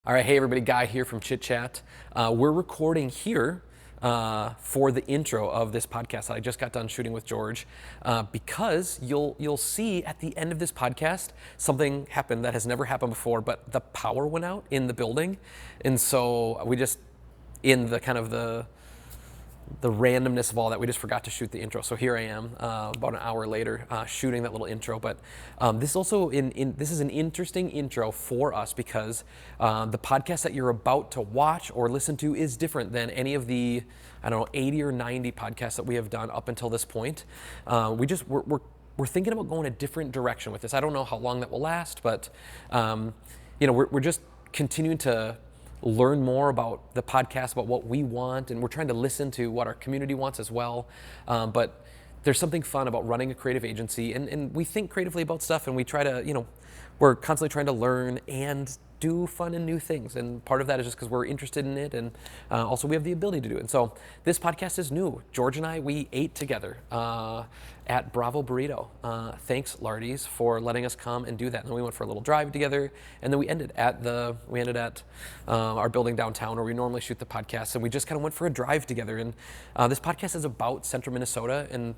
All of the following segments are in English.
All right, hey everybody, Guy here from Chit-Chat. We're recording here for the intro of this podcast that I just got done shooting with George, because you'll see at the end of this podcast something happened that has never happened before, but the power went out in the building, and so we just, in the kind of the randomness of all that, we just forgot to shoot the intro. So here I am, about an hour later, shooting that little intro. But this is also this is an interesting intro for us because the podcast that you're about to watch or listen to is different than any of the, I don't know, 80 or 90 podcasts that we have done up until this point. We're thinking about going a different direction with this. I don't know how long that will last, but we're just continuing to learn more about the podcast, about what we want, and we're trying to listen to what our community wants as well. But there's something fun about running a creative agency, and we think creatively about stuff, and we try to, we're constantly trying to learn and do fun and new things. And part of that is just because we're interested in it, and also we have the ability to do it. And so this podcast is new. George and I, we ate together at Bravo Burrito. Thanks, Lardy's, for letting us come and do that. And then we went for a little drive together, and then we ended at our building downtown where we normally shoot the podcast, and we just kind of went for a drive together. And this podcast is about central Minnesota, and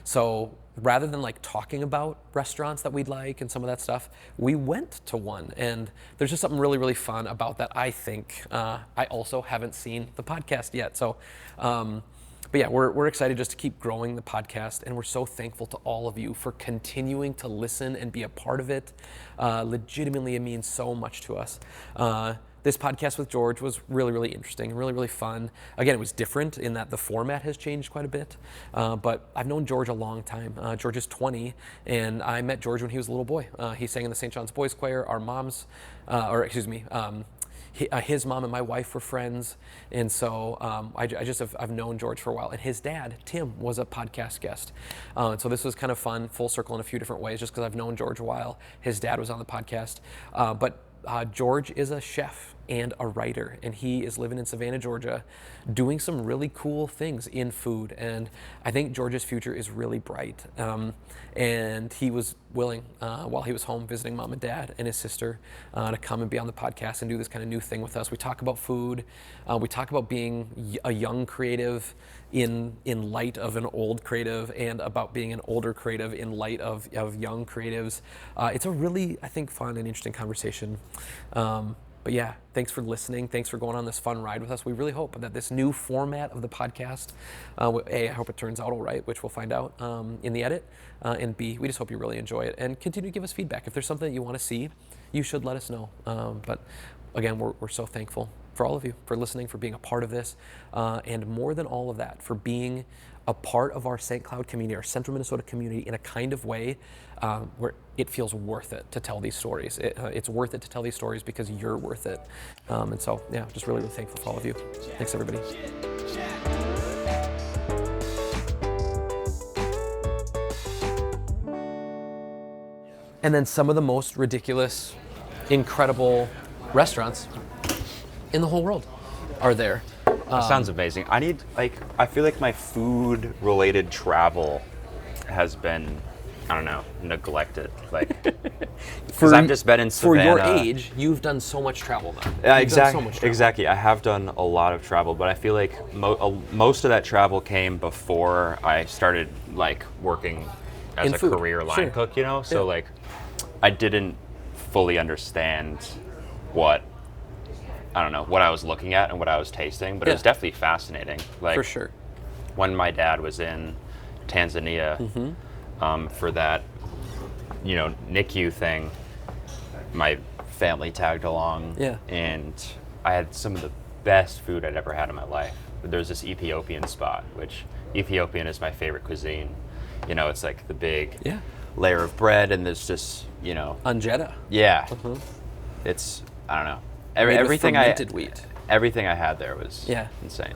so rather than like talking about restaurants that we'd like and some of that stuff, we went to one, and there's just something really, really fun about that. I think I also haven't seen the podcast yet, so but yeah, we're excited just to keep growing the podcast, and we're so thankful to all of you for continuing to listen and be a part of it. Legitimately, it means so much to us. This podcast with George was really, really interesting, really, really fun. Again, it was different in that the format has changed quite a bit, but I've known George a long time. George is 20, and I met George when he was a little boy. He sang in the St. John's Boys Choir. His mom and my wife were friends, and so I've known George for a while. And his dad, Tim, was a podcast guest, and so this was kind of fun, full circle in a few different ways, just because I've known George a while. His dad was on the podcast, but George is a chef and a writer, and he is living in Savannah, Georgia, doing some really cool things in food. And I think George's future is really bright. And he was willing, while he was home visiting mom and dad and his sister, to come and be on the podcast and do this kind of new thing with us. We talk about food. We talk about being a young creative in light of an old creative, and about being an older creative in light of young creatives. It's a really, I think, fun and interesting conversation. But yeah, thanks for listening. Thanks for going on this fun ride with us. We really hope that this new format of the podcast, A, I hope it turns out all right, which we'll find out in the edit, and B, we just hope you really enjoy it and continue to give us feedback. If there's something that you want to see, you should let us know. But again, we're so thankful for all of you, for listening, for being a part of this, and more than all of that, for being a part of our St. Cloud community, our Central Minnesota community, in a kind of way where it feels worth it to tell these stories. It's worth it to tell these stories because you're worth it. And so, yeah, just really, really thankful for all of you. Thanks, everybody. And then some of the most ridiculous, incredible restaurants in the whole world are there. That sounds amazing. I feel like my food-related travel has been, I don't know, neglected. Because I've just been in Savannah. For your age, you've done so much travel now. Yeah, exactly. I have done a lot of travel, but I feel like most of that travel came before I started working as in a food. career line Sure. cook. So I didn't fully understand what I was looking at and what I was tasting, but it was definitely fascinating. For sure. When my dad was in Tanzania for that, NICU thing, my family tagged along, and I had some of the best food I'd ever had in my life. There's this Ethiopian spot, which Ethiopian is my favorite cuisine. It's like the big layer of bread, and there's just, Anjeta. Yeah. It's, I don't know. Everything wheat. Everything I had there was insane.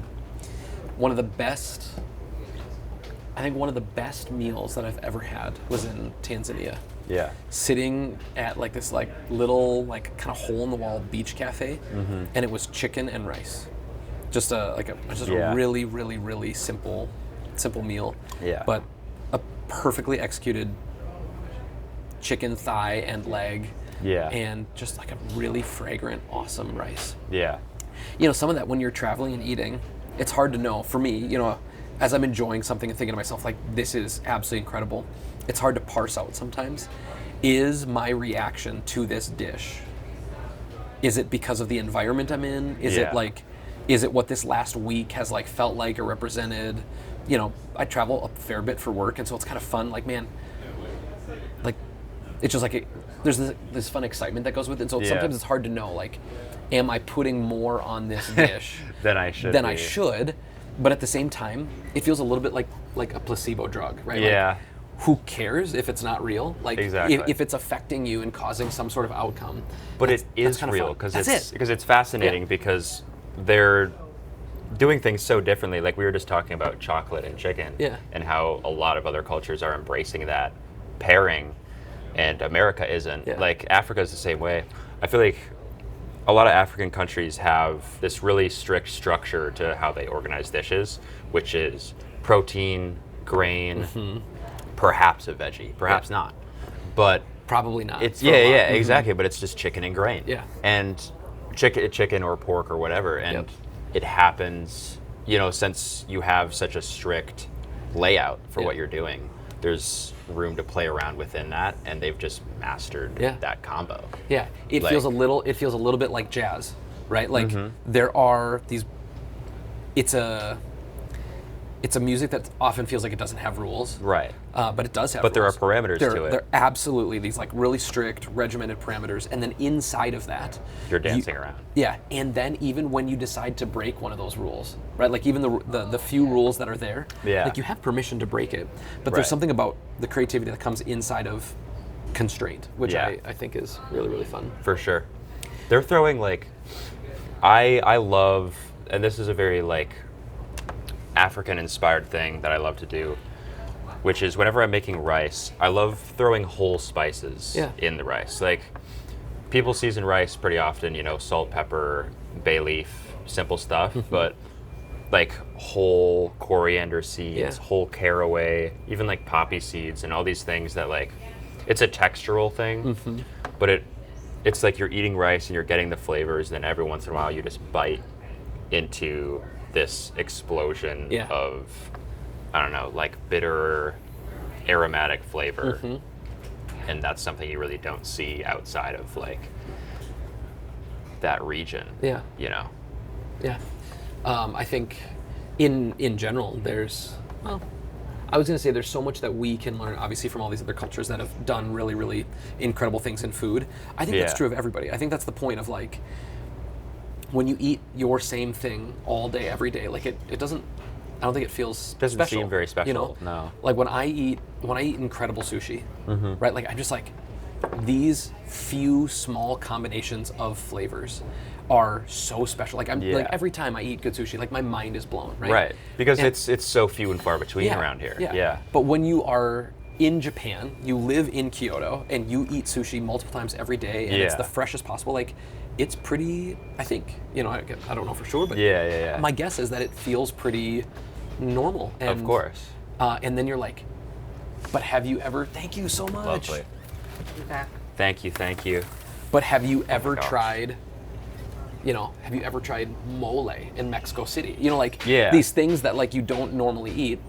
One of the best meals that I've ever had was in Tanzania. Yeah. Sitting at this little kind of hole in the wall beach cafe, and it was chicken and rice. Just a really, really, really simple meal. Yeah. But a perfectly executed chicken thigh and leg Yeah. And just like a really fragrant, awesome rice. Yeah. You know, some of that when you're traveling and eating, it's hard to know. For me, you know, as I'm enjoying something and thinking to myself, like, this is absolutely incredible, it's hard to parse out sometimes. Is my reaction to this dish, is it because of the environment I'm in? Is it like, is it what this last week has like felt like or represented? You know, I travel a fair bit for work, and so it's kind of fun. Like, man, like, it's just like, there's this fun excitement that goes with it. And so sometimes it's hard to know, like, am I putting more on this dish than I should? But at the same time, it feels a little bit like a placebo drug, right? Yeah. Like, who cares if it's not real? Like, exactly. if it's affecting you and causing some sort of outcome. But it is real because it's fascinating because they're doing things so differently. Like, we were just talking about chocolate and chicken, and how a lot of other cultures are embracing that pairing, and America isn't. Like, Africa is the same way. I feel like a lot of African countries have this really strict structure to how they organize dishes, which is protein, grain, perhaps a veggie, perhaps not, but probably not. It's exactly. But it's just chicken and grain, and chicken or pork or whatever, and it happens. You know, since you have such a strict layout for what you're doing, there's room to play around within that, and they've just mastered that combo. Yeah, it feels a little bit like jazz, right? Like, there are these. It's a music that often feels like it doesn't have rules, right? But it does have. But rules. There are parameters to it. There are absolutely these like really strict, regimented parameters, and then inside of that, you're dancing around. Yeah, and then even when you decide to break one of those rules, right? Like, even the few rules that are there, like, you have permission to break it. But there's something about the creativity that comes inside of constraint, which I think is really, really fun. For sure. They're throwing like, I love, and this is a very like African-inspired thing that I love to do, which is whenever I'm making rice, I love throwing whole spices in the rice. Like, people season rice pretty often, you know, salt, pepper, bay leaf, simple stuff, but like whole coriander seeds, whole caraway, even like poppy seeds, and all these things that, like, it's a textural thing, but it's like you're eating rice and you're getting the flavors, and then every once in a while you just bite into this explosion of, I don't know, like bitter, aromatic flavor. And that's something you really don't see outside of like that region. You know? I think in general, I was going to say there's so much that we can learn, obviously, from all these other cultures that have done really, really incredible things in food. I think that's true of everybody. I think that's the point of, like, when you eat your same thing all day, every day, like, it doesn't, I don't think it feels doesn't special, seem very special, you know? No. Like, when I eat incredible sushi, right, like, I'm just like, these few small combinations of flavors are so special. Like, like, every time I eat good sushi, like, my mind is blown, right? Right, because it's so few and far between around here. But when you are in Japan, you live in Kyoto, and you eat sushi multiple times every day, and it's the freshest possible, like, it's pretty, I think, you know, I don't know for sure, but my guess is that it feels pretty normal. And, of course. And then you're like, but have you ever, thank you so much. Lovely. You're back. Thank you. But have you ever tried, you know, mole in Mexico City? You know, like, these things that, like, you don't normally eat,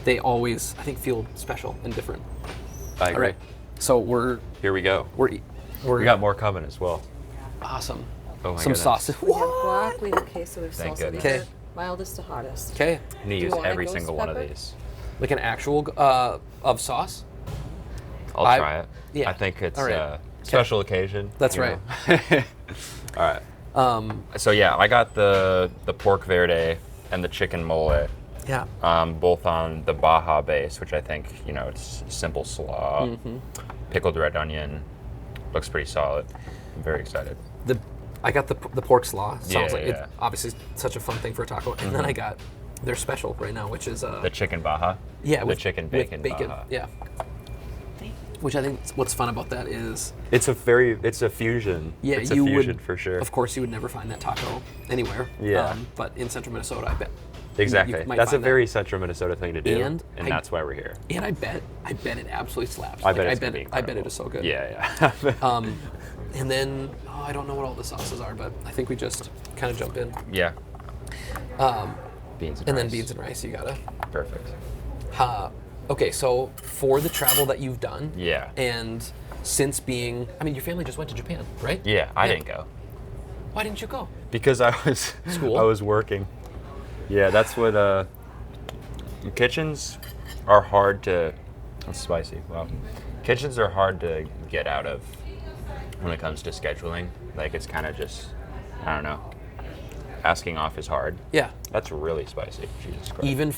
they always, I think, feel special and different. I agree. All right, so here we go. We got more coming as well. Awesome. Oh my Some goodness. sauces. We have guac, we have queso, we have Thank salsa. goodness. These are mildest to hottest. Okay. I need to use every single one of these. Like an actual of sauce? I'll try it. Yeah. I think it's right. a special occasion. That's right. All right. So yeah, I got the pork verde and the chicken mole. Yeah. Both on the Baja base, which I think, you know, it's simple slaw, pickled red onion. Looks pretty solid. I'm very excited. I got the pork slaw. Sounds like yeah. it's obviously such a fun thing for a taco. And then I got their special right now, which is the chicken Baja. Yeah, the chicken bacon Baja. Yeah. Which I think what's fun about that is it's a fusion. Yeah, it's a fusion for sure. Of course, you would never find that taco anywhere. Yeah. But in central Minnesota, I bet. Exactly. You might That's a find very central Minnesota thing to do, and that's why we're here. And I bet it absolutely slaps. I bet it is so good. Yeah. And then, I don't know what all the sauces are, but I think we just kind of jump in. Yeah. Beans and rice. Then beans and rice, you gotta. Perfect. Okay, so for the travel that you've done, Yeah. and since being, I mean, your family just went to Japan, right? Yeah, I didn't go. Why didn't you go? Because I was working. Yeah, that's what kitchens are hard to. That's spicy. Wow. Kitchens are hard to get out of when it comes to scheduling. Like, it's kind of just, I don't know. Asking off is hard. Yeah. That's really spicy. Jesus Christ. Even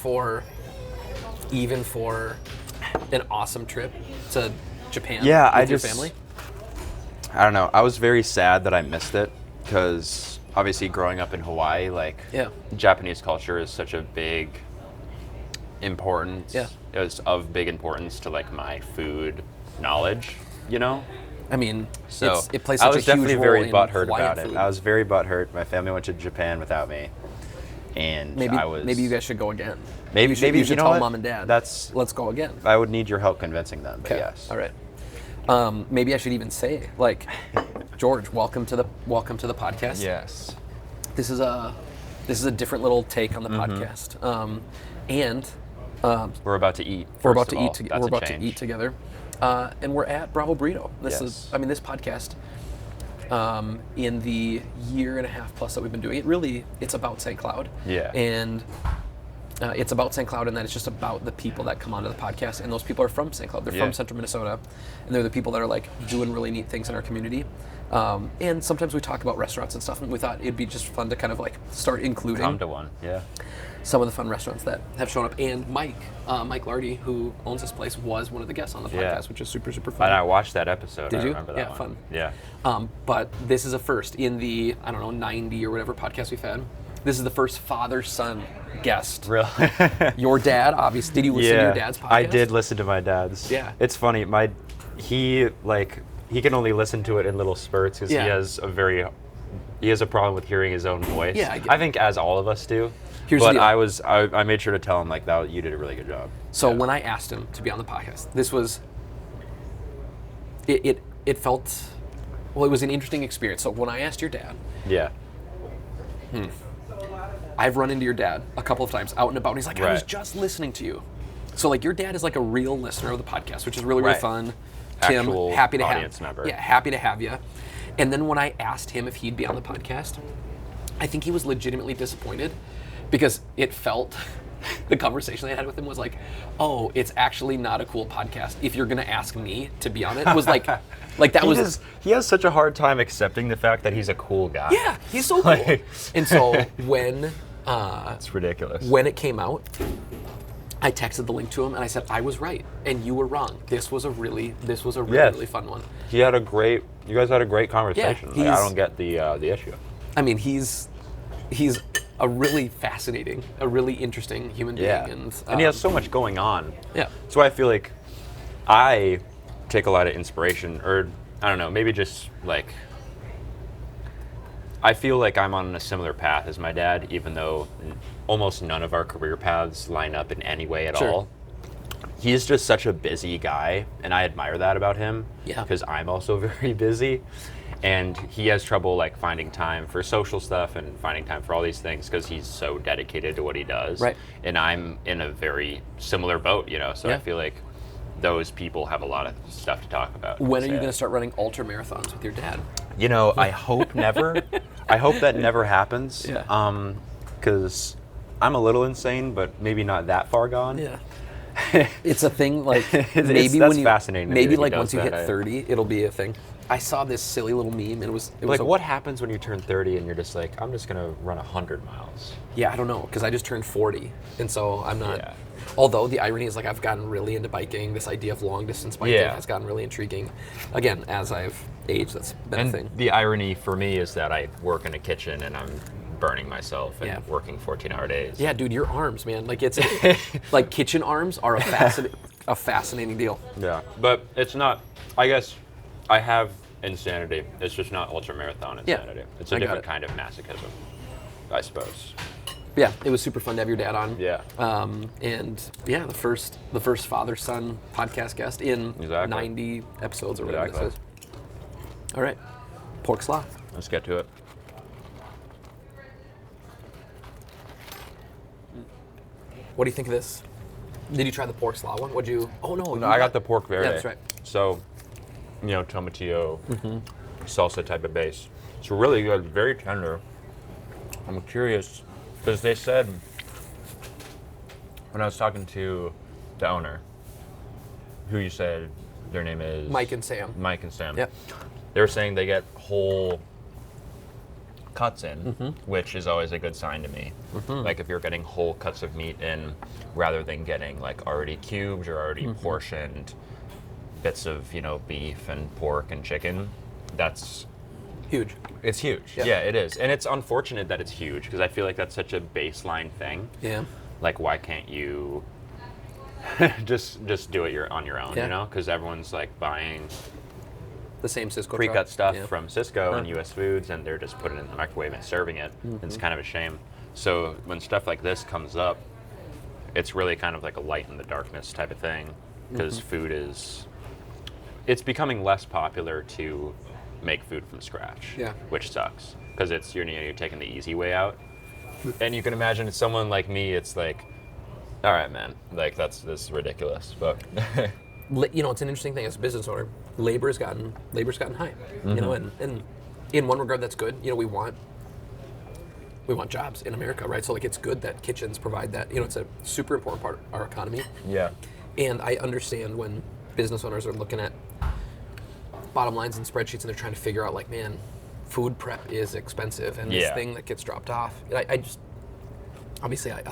for an awesome trip to Japan with your family? I don't know. I was very sad that I missed it because obviously growing up in Hawaii, like Japanese culture is such a big importance. Yeah. It was of big importance to like my food knowledge, you know? I mean, So it plays I such was a huge definitely role very in butthurt Hawaiian about food. it. I was very butthurt. My family went to Japan without me. And Maybe I was... maybe you guys should go again. Maybe you should you know tell what? mom and dad. Let's go again. I would need your help convincing them, but Okay. yes. All right. Maybe I should even say, like, George, welcome to the podcast. Yes. This is a different little take on the podcast. And We're about to eat. we're about first to of eat. all. That's We're a about to change. eat together, and we're at Bravo Burrito. This Yes. this podcast. In the year and a half plus that we've been doing it, really, it's about St. Cloud. Yeah. And it's about St. Cloud, and that it's just about the people that come onto the podcast, and those people are from St. Cloud. They're from Central Minnesota, and they're the people that are like doing really neat things in our community. And sometimes we talk about restaurants and stuff, and we thought it'd be just fun to kind of like start including Come to one, yeah. some of the fun restaurants that have shown up. And Mike Lardy, who owns this place, was one of the guests on the podcast, Yeah. which is super, super fun. And I watched that episode. Did I you? remember that Yeah, one. fun. Yeah. But this is a first in the, 90 or whatever podcast we've had. This is the first father-son guest. Really? Your dad, obviously. Did you listen to your dad's podcast? I did listen to my dad's. Yeah. It's funny. He can only listen to it in little spurts because he has a problem with hearing his own voice. Yeah, I get I think as all of us do. Here's the but deal. I made sure to tell him like that you did a really good job. So when I asked him to be on the podcast, this was, it felt, well, it was an interesting experience. So when I asked your dad, Yeah. I've run into your dad a couple of times out and about, and he's like, I was Right. just listening to you. So like your dad is like a real listener of the podcast, which is really, really Right. fun. Tim, Actual happy to audience have member. Yeah, happy to have you. And then when I asked him if he'd be on the podcast, I think he was legitimately disappointed because it felt the conversation I had with him was like, oh, it's actually not a cool podcast. If you're gonna ask me to be on it, it was like that He has such a hard time accepting the fact that he's a cool guy. yeah, he's so cool. Like- And so when It's ridiculous. when it came out, I texted the link to him and I said, I was right and you were wrong. This was a really Yes. really fun one. You guys had a great conversation. Yeah, I don't get the issue. I mean, he's a really fascinating, a really interesting human being. Yeah. And He has so much going on. Yeah. So I feel like I take a lot of inspiration, or I don't know, maybe just like I feel like I'm on a similar path as my dad, even though almost none of our career paths line up in any way at Sure. all. He's just such a busy guy, and I admire that about him. Yeah. Because I'm also very busy, and he has trouble like finding time for social stuff and finding time for all these things because he's so dedicated to what he does. Right. And I'm in a very similar boat, So Yeah. I feel like those people have a lot of stuff to talk about. when are you So, going to start running ultra marathons with your dad? I hope never. I hope that never happens. Yeah. Because I'm a little insane, but maybe not that far gone. Yeah. It's a thing, like, That's maybe when you, fascinating to me maybe that he like does once you that. hit 30, it'll be a thing. I saw this silly little meme, and it was Like, what happens when you turn 30 and you're just like, I'm just gonna run 100 miles? Yeah, I don't know, because I just turned 40, and so I'm not. Yeah. Although the irony is, like, I've gotten really into biking. This idea of long distance biking Yeah. has gotten really intriguing. Again, as I've aged, that's been a And thing. the irony for me is that I work in a kitchen and I'm burning myself and Yeah. working 14-hour days. Yeah, dude, your arms, man. Like, it's like kitchen arms are a fascinating deal. Yeah, but it's not. I guess I have insanity. It's just not ultramarathon Yeah, insanity. It's a I got different it. kind of masochism, I suppose. Yeah, it was super fun to have your dad on. Yeah. And yeah, the first father-son podcast guest in Exactly. 90 episodes or whatever Exactly. this is. All right. Pork slaw. Let's get to it. What do you think of this? Did you try the pork slaw one? What'd you? Oh no, No, I got the pork verde. Yeah, that's right. So, tomatillo, salsa type of base. It's really good, very tender. I'm curious, because they said, when I was talking to the owner, who you said their name is? Mike and Sam. Mike and Sam. Yep. They were saying they get whole cuts in, which is always a good sign to me. Like if you're getting whole cuts of meat in, rather than getting like already cubed or already portioned bits of, beef and pork and chicken, that's huge. It's huge. Yeah, it is. And it's unfortunate that it's huge because I feel like that's such a baseline thing. Yeah. Like, why can't you just do it on your own, Because everyone's like buying the same Cisco pre-cut truck. stuff from Cisco and US Foods, and they're just putting it in the microwave and serving it. It's kind of a shame. So when stuff like this comes up, it's really kind of like a light in the darkness type of thing, because food it's becoming less popular to make food from scratch, which sucks, because it's you're taking the easy way out. And you can imagine it's someone like me, it's like, all right, man, like this is ridiculous, but it's an interesting thing as a business owner. Labor's gotten high, and in one regard that's good. We want jobs in America, right? So like it's good that kitchens provide that. It's a super important part of our economy. Yeah. And I understand when business owners are looking at bottom lines and spreadsheets and they're trying to figure out like, man, food prep is expensive, and this thing that gets dropped off. I just obviously I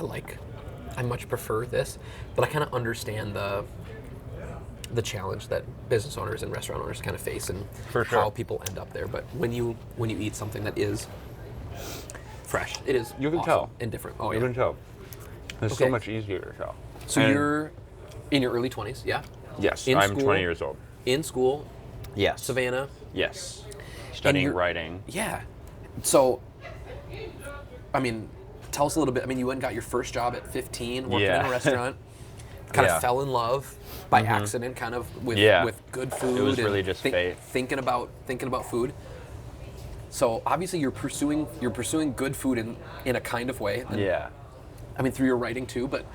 much prefer this, but I kind of understand the challenge that business owners and restaurant owners kind of face, and how people end up there. But when you eat something that is fresh, it is you can awesome tell and different. You can tell. It's so much easier to tell. So you're in your early 20s, yeah? Yes, I'm 20 years old. In school. Yes. Savannah. Yes. Studying writing. Yeah. So, tell us a little bit. You went and got your first job at 15, working in a restaurant. Kind of fell in love by accident, kind of with good food. It was really just fate. Thinking about food. So obviously you're pursuing good food in a kind of way. And, through your writing too. But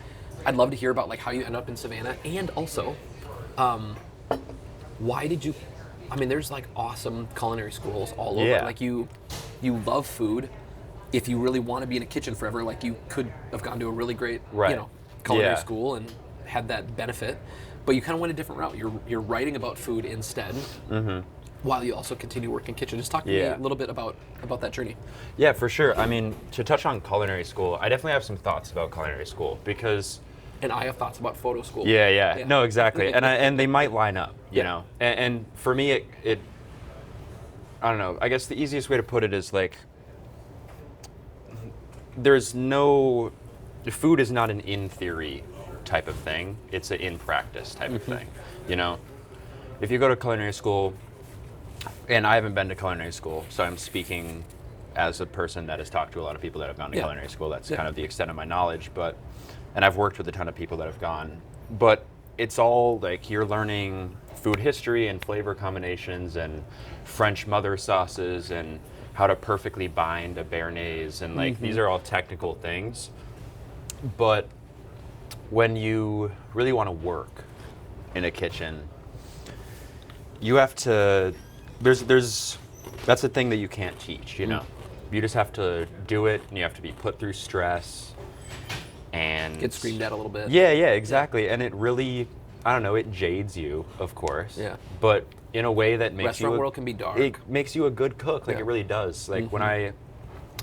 I'd love to hear about like how you end up in Savannah, and also, why did you? There's like awesome culinary schools all over. Like you love food. If you really want to be in a kitchen forever, like you could have gone to a really great, culinary school and had that benefit. But you kind of went a different route. You're writing about food instead, while you also continue working kitchen. Just talk to me a little bit about that journey. Yeah, for sure. To touch on culinary school, I definitely have some thoughts about culinary school because. And I have thoughts about photo school. Yeah. No, exactly. And they might line up, you know. And for me, it I don't know. I guess the easiest way to put it is like, food is not an in theory type of thing. It's an in practice type of thing. If you go to culinary school, and I haven't been to culinary school, so I'm speaking as a person that has talked to a lot of people that have gone to culinary school. That's kind of the extent of my knowledge, and I've worked with a ton of people that have gone, but it's all like you're learning food history and flavor combinations and French mother sauces and how to perfectly bind a béarnaise, and like these are all technical things. But when you really want to work in a kitchen, you have to, that's a thing that you can't teach, You just have to do it, and you have to be put through stress and get screamed at a little bit. Yeah, exactly. And it really, I don't know, it jades you, of course. Yeah. But in a way that makes restaurant world can be dark. It makes you a good cook, like it really does. Like when I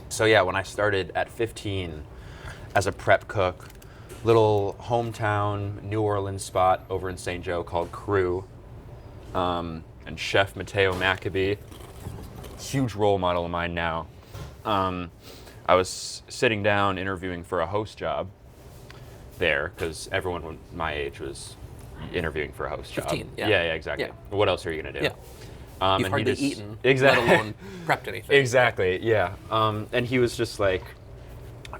started at 15 as a prep cook, little hometown New Orleans spot over in St. Joe called Crew, and Chef Mateo Maccabee, huge role model of mine now. I was sitting down interviewing for a host job there, because everyone my age was interviewing for a host 15, job. Yeah, exactly. Yeah. What else are you going to do? Yeah. You've hardly eaten, exactly. let alone prepped anything. Exactly, yeah. And he was just like,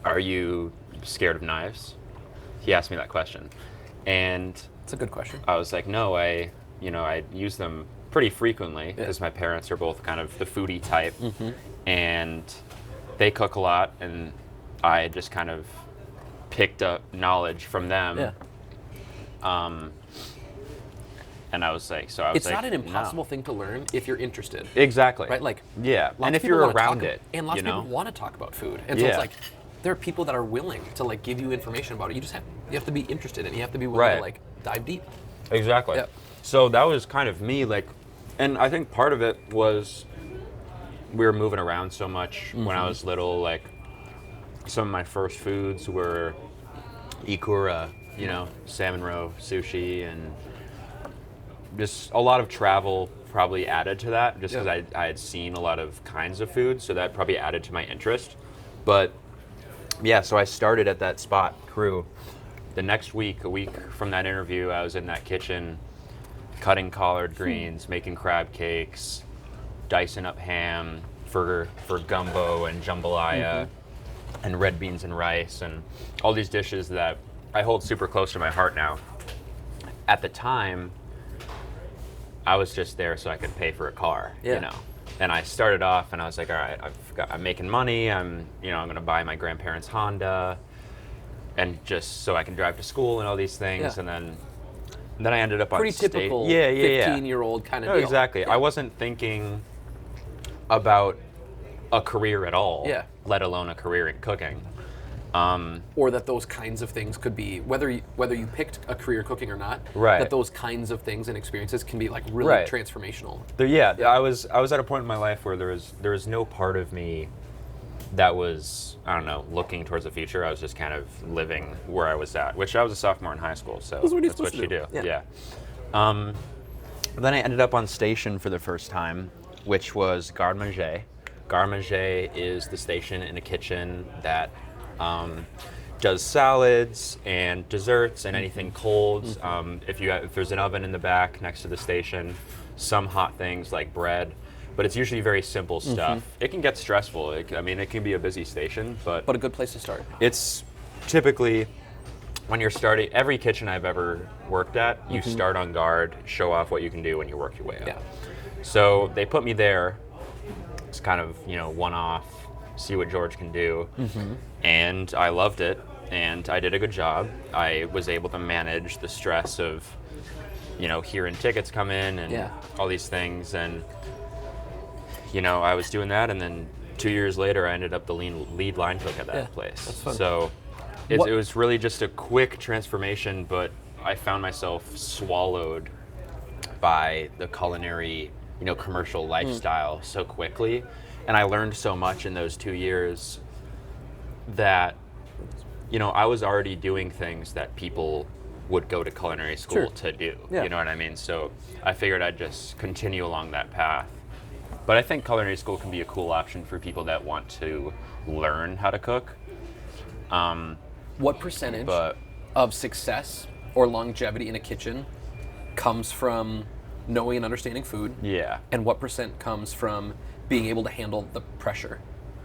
are you scared of knives? He asked me that question. And it's a good question. I was like, no, I use them pretty frequently because my parents are both kind of the foodie type, and they cook a lot, and I just kind of picked up knowledge from them. And I was like, it's not an impossible thing to learn if you're interested. Exactly. Right? Like, and if you're around it. And lots of people want to talk about food. And so it's like, there are people that are willing to like give you information about it. You have to be interested, and you have to be willing to like dive deep. Exactly. So that was kind of me, like, and I think part of it was we were moving around so much when I was little. Like, some of my first foods were ikura, salmon roe, sushi, and just a lot of travel probably added to that, just because I had seen a lot of kinds of food, so that probably added to my interest. But so I started at that spot, Crew. The next week, a week from that interview, I was in that kitchen cutting collard greens, making crab cakes, dicing up ham for gumbo and jambalaya, and red beans and rice, and all these dishes that I hold super close to my heart now. At the time, I was just there so I could pay for a car, And I started off, and I was like, all right, I'm making money. I'm going to buy my grandparents' Honda, and just so I can drive to school and all these things. And then I ended up on pretty typical 15-year-old kind of deal. Exactly. I wasn't thinking about a career at all, let alone a career in cooking. Or that those kinds of things could be, whether you picked a career cooking or not, that those kinds of things and experiences can be like really transformational. I was at a point in my life where there was no part of me that was, I don't know, looking towards the future. I was just kind of living where I was at, which I was a sophomore in high school, so that's what you do. Then I ended up on station for the first time, which was garde manger. Garde manger is the station in a kitchen that does salads and desserts and anything cold. If there's an oven in the back next to the station, some hot things like bread, but it's usually very simple stuff. It can get stressful. It can be a busy station, but a good place to start. It's typically when you're starting. Every kitchen I've ever worked at, you start on guard, show off what you can do, and you work your way up. So they put me there. It's kind of one-off. See what George can do. And I loved it, and I did a good job. I was able to manage the stress of, hearing tickets come in and all these things, and, I was doing that, and then 2 years later, I ended up the lead line cook at that place. That's fun. So it was really just a quick transformation, but I found myself swallowed by the culinary, commercial lifestyle so quickly. And I learned so much in those 2 years that, I was already doing things that people would go to culinary school to do. You know what I mean? So I figured I'd just continue along that path. But I think culinary school can be a cool option for people that want to learn how to cook. What percentage of success or longevity in a kitchen comes from knowing and understanding food? And what percent comes from being able to handle the pressure?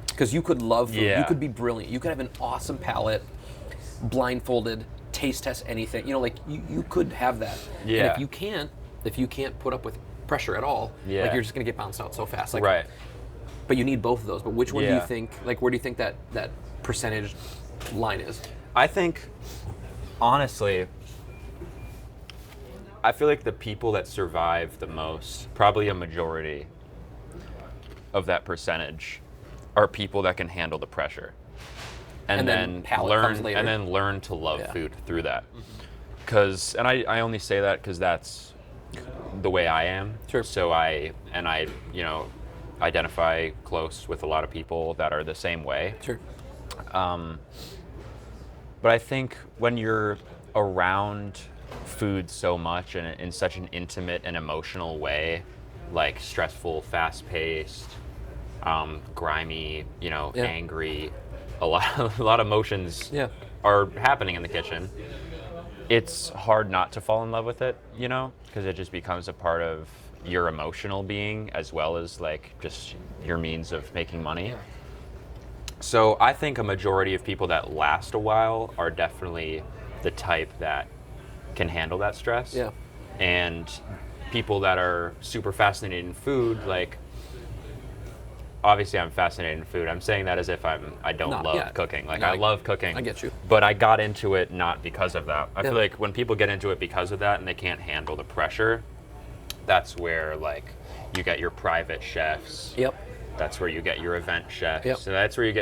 Because you could love food, you could be brilliant, you could have an awesome palate, blindfolded, taste test anything. You could have that. And if you can't put up with pressure at all, like you're just gonna get bounced out so fast. But you need both of those. But which one do you think? Like, where do you think that percentage line is? I think, honestly, I feel like the people that survive the most, probably a majority of that percentage, are people that can handle the pressure, and then learn to love food through that. Because, and I only say that because that's the way I am. So I identify close with a lot of people that are the same way. But I think when you're around food so much and in such an intimate and emotional way, like stressful, fast-paced, grimy, angry, a lot of emotions are happening in the kitchen. It's hard not to fall in love with it, because it just becomes a part of your emotional being as well as like just your means of making money. So I think a majority of people that last a while are definitely the type that can handle that stress. And people that are super fascinated in food, like, obviously I'm fascinated in food. I'm saying that as if I don't love cooking. Like, I love cooking. I get you. But I got into it not because of that. I feel like when people get into it because of that and they can't handle the pressure, that's where, like, you get your private chefs. Yep. That's where you get your event chefs. Yep. So that's where you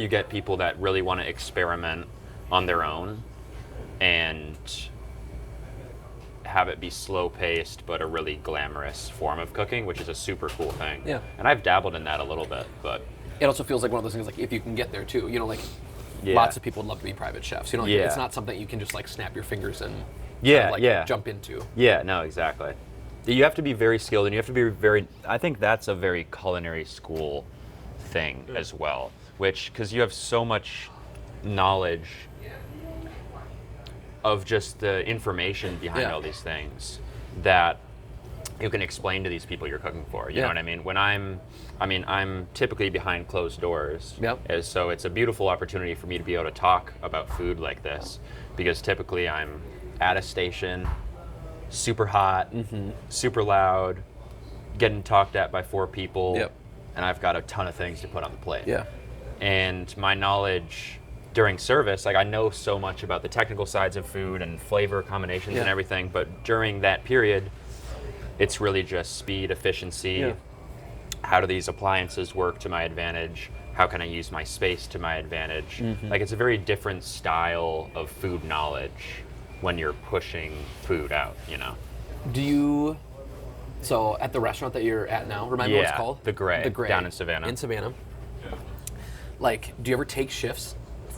get people that really want to experiment on their own and have it be slow paced but a really glamorous form of cooking, which is a super cool thing. Yeah. And I've dabbled in that a little bit, but it also feels like one of those things, like, if you can get there too, you know, like, lots of people would love to be private chefs. You know, like, it's not something you can just, like, snap your fingers and jump into. Yeah, no, exactly. You have to be very skilled, and you have to be very, I think that's a very culinary school thing as well, because you have so much knowledge of just the information behind all these things that you can explain to these people you're cooking for. You know what I mean? I'm typically behind closed doors. Yep. So it's a beautiful opportunity for me to be able to talk about food like this, because typically I'm at a station, super hot, super loud, getting talked at by 4 people, and I've got a ton of things to put on the plate. Yeah. And my knowledge during service, like, I know so much about the technical sides of food and flavor combinations and everything, but during that period, it's really just speed, efficiency. Yeah. How do these appliances work to my advantage? How can I use my space to my advantage? Like, it's a very different style of food knowledge when you're pushing food out, you know? So at the restaurant that you're at now, remind me what it's called? The Gray, down in Savannah. In Savannah. Like, do you ever take shifts,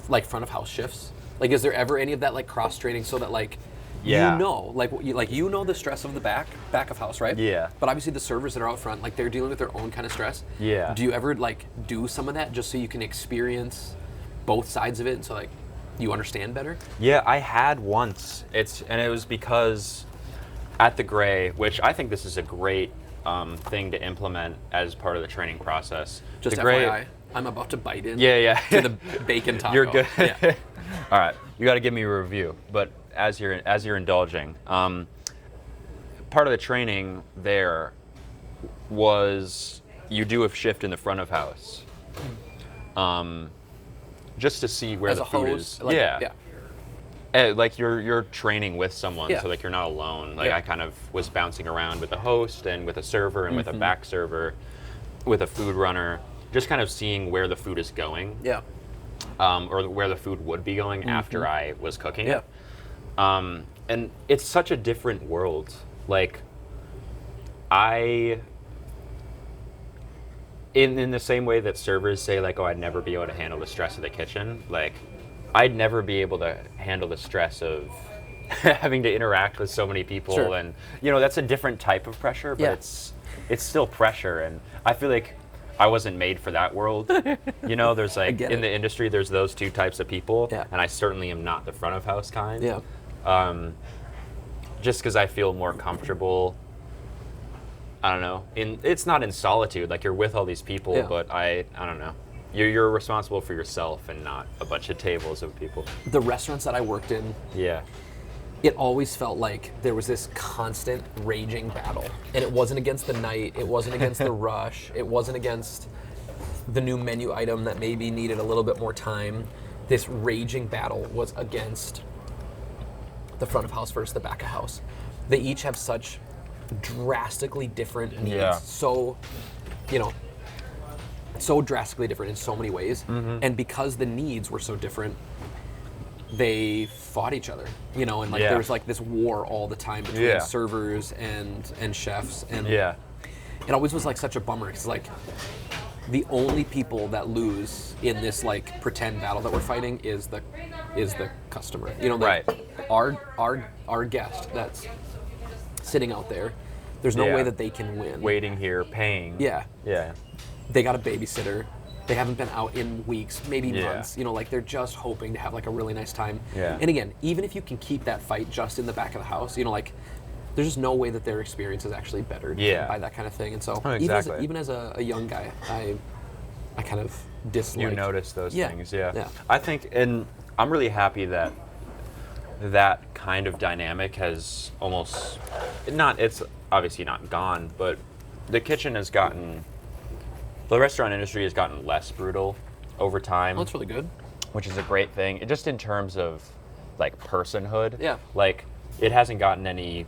like front of house shifts? Like, is there ever any of that, like, cross training so that, like, you know the stress of the back of house, right? Yeah. But obviously the servers that are out front, like, they're dealing with their own kind of stress. Yeah. Do you ever, like, do some of that just so you can experience both sides of it, and so, like, you understand better? Yeah, I had once. And it was because at the Gray, which I think this is a great thing to implement as part of the training process. Just the FYI, I'm about to bite in to the bacon taco. You're good. Yeah. All right, you got to give me a review. But as you're indulging, part of the training there was you do a shift in the front of house. Just to see where As the a food host, is. like, Like you're training with someone, so like you're not alone. Like I kind of was bouncing around with a host and with a server and with a back server, with a food runner, just kind of seeing where the food is going. Yeah. Or where the food would be going after I was cooking it. And it's such a different world. Like in the same way that servers say, like, oh, I'd never be able to handle the stress of the kitchen, like, I'd never be able to handle the stress of having to interact with so many people. Sure. And, you know, that's a different type of pressure, but it's still pressure. And I feel like I wasn't made for that world. You know, there's, like, in the industry, there's those two types of people. Yeah. And I certainly am not the front of house kind. Yeah. Just because I feel more comfortable, I don't know. It's not in solitude, like you're with all these people, but I don't know. You're responsible for yourself and not a bunch of tables of people. The restaurants that I worked in, it always felt like there was this constant raging battle. And it wasn't against the night, it wasn't against the rush, it wasn't against the new menu item that maybe needed a little bit more time. This raging battle was against the front of house versus the back of house. They each have such drastically different needs. So, you know, so drastically different in so many ways. And because the needs were so different, they fought each other, you know, and like there was like this war all the time between servers and chefs. And it always was like such a bummer, because like the only people that lose in this like pretend battle that we're fighting is the customer. You know, like our guest that's sitting out there, there's no way that they can win. Waiting here, paying. Yeah. Yeah. They got a babysitter. They haven't been out in weeks, maybe months. You know, like they're just hoping to have like a really nice time. Yeah. And again, even if you can keep that fight just in the back of the house, you know, like there's just no way that their experience is actually bettered by that kind of thing. And so even as a young guy, I kind of dislike. You notice those things, yeah. I think, and I'm really happy that that kind of dynamic has almost it's obviously not gone, but the restaurant industry has gotten less brutal over time. Well, that's really good. Which is a great thing. Just in terms of like personhood. Yeah. Like it hasn't gotten any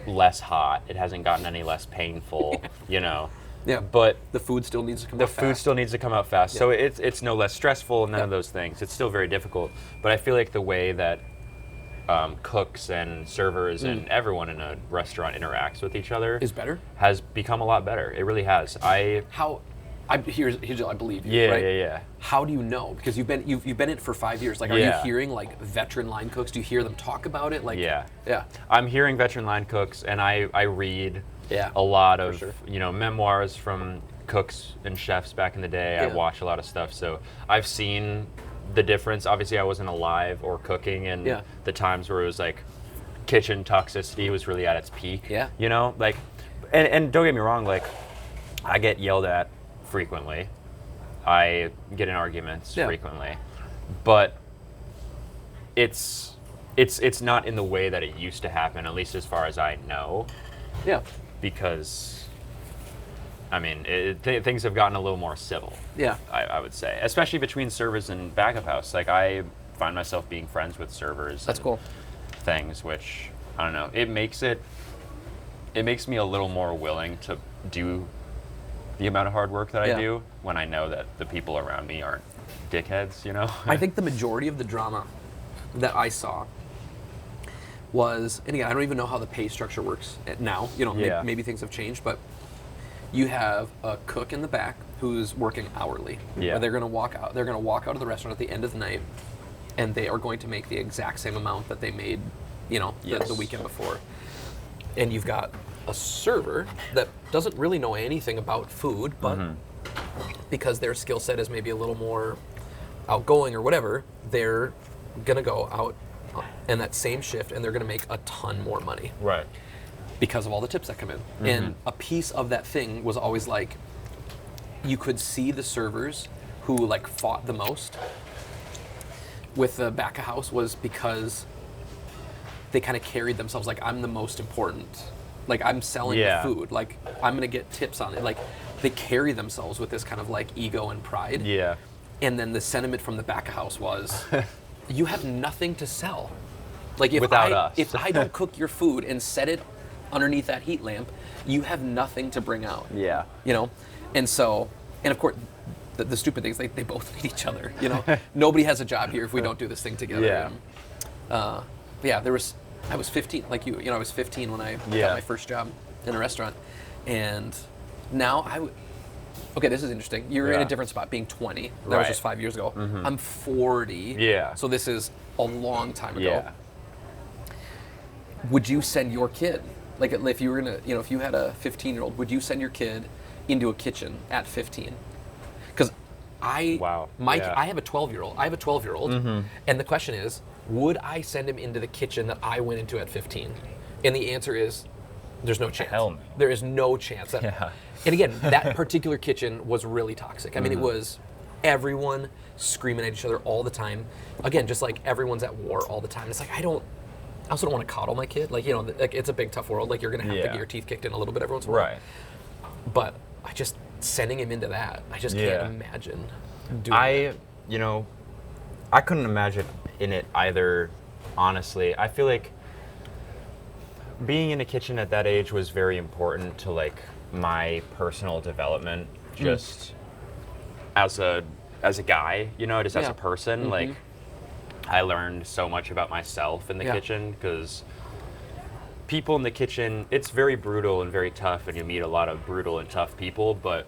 less hot. It hasn't gotten any less painful, you know. Yeah. But the food still needs to come out fast. The food still needs to come out fast. Yeah. So it's no less stressful, none of those things. It's still very difficult. But I feel like the way that cooks and servers and everyone in a restaurant interacts with each other is better. Has become a lot better. It really has. Here's I believe you. Yeah, right? yeah. How do you know? Because you've been in it for 5 years. Like, are you hearing like veteran line cooks? Do you hear them talk about it? Like, yeah. Yeah. I'm hearing veteran line cooks, and I read a lot of memoirs from cooks and chefs back in the day. I watch a lot of stuff, so I've seen the difference. Obviously, I wasn't alive or cooking in the times where it was like kitchen toxicity was really at its peak. Yeah. You know, like, and don't get me wrong, like, I get yelled at frequently. I get in arguments frequently, but it's not in the way that it used to happen, at least as far as I know. Yeah. Because, I mean, things have gotten a little more civil. Yeah. I would say, especially between servers and back of house. Like, I find myself being friends with servers. That's cool. Things, which, I don't know, it makes me a little more willing to do the amount of hard work that I do when I know that the people around me aren't dickheads, you know? I think the majority of the drama that I saw was, and again, I don't even know how the pay structure works now, you know, maybe things have changed, but you have a cook in the back who's working hourly. Yeah. They're going to walk out of the restaurant at the end of the night, and they are going to make the exact same amount that they made, you know, the weekend before. And you've got a server that doesn't really know anything about food, but because their skill set is maybe a little more outgoing or whatever, they're gonna go out in that same shift and they're gonna make a ton more money. Right. Because of all the tips that come in. And a piece of that thing was always like, you could see the servers who like fought the most with the back of house was because they kind of carried themselves like, I'm the most important. Like, I'm selling the food. Like, I'm going to get tips on it. Like, they carry themselves with this kind of, like, ego and pride. Yeah. And then the sentiment from the back of house was, you have nothing to sell. Like, if I don't cook your food and set it underneath that heat lamp, you have nothing to bring out. Yeah. You know? And so, and of course, the stupid thing is they both need each other. You know? Nobody has a job here if we don't do this thing together. Yeah. And, yeah, I was 15, like you know, I was 15 when I got my first job in a restaurant. And now okay, this is interesting. You're in a different spot, being 20. That was just 5 years ago. I'm 40. Yeah. So this is a long time ago. Yeah. Would you send your kid, like if you were gonna, you know, if you had a 15-year-old, would you send your kid into a kitchen at 15? Because I have a 12-year-old. I have a 12-year-old, and the question is, would I send him into the kitchen that I went into at 15? And the answer is, there's no chance. Hell no. There is no chance. And again, that particular kitchen was really toxic. I mean, it was everyone screaming at each other all the time. Again, just like everyone's at war all the time. It's like, I also don't want to coddle my kid. Like, you know, like it's a big, tough world. Like, you're going to have to get your teeth kicked in a little bit every once in a while. Right. But sending him into that, I just can't imagine doing that. You know, I couldn't imagine in it either, honestly. I feel like being in a kitchen at that age was very important to like my personal development, just as a guy, you know, just as a person. Like, I learned so much about myself in the kitchen, because people in the kitchen, it's very brutal and very tough, and you meet a lot of brutal and tough people, but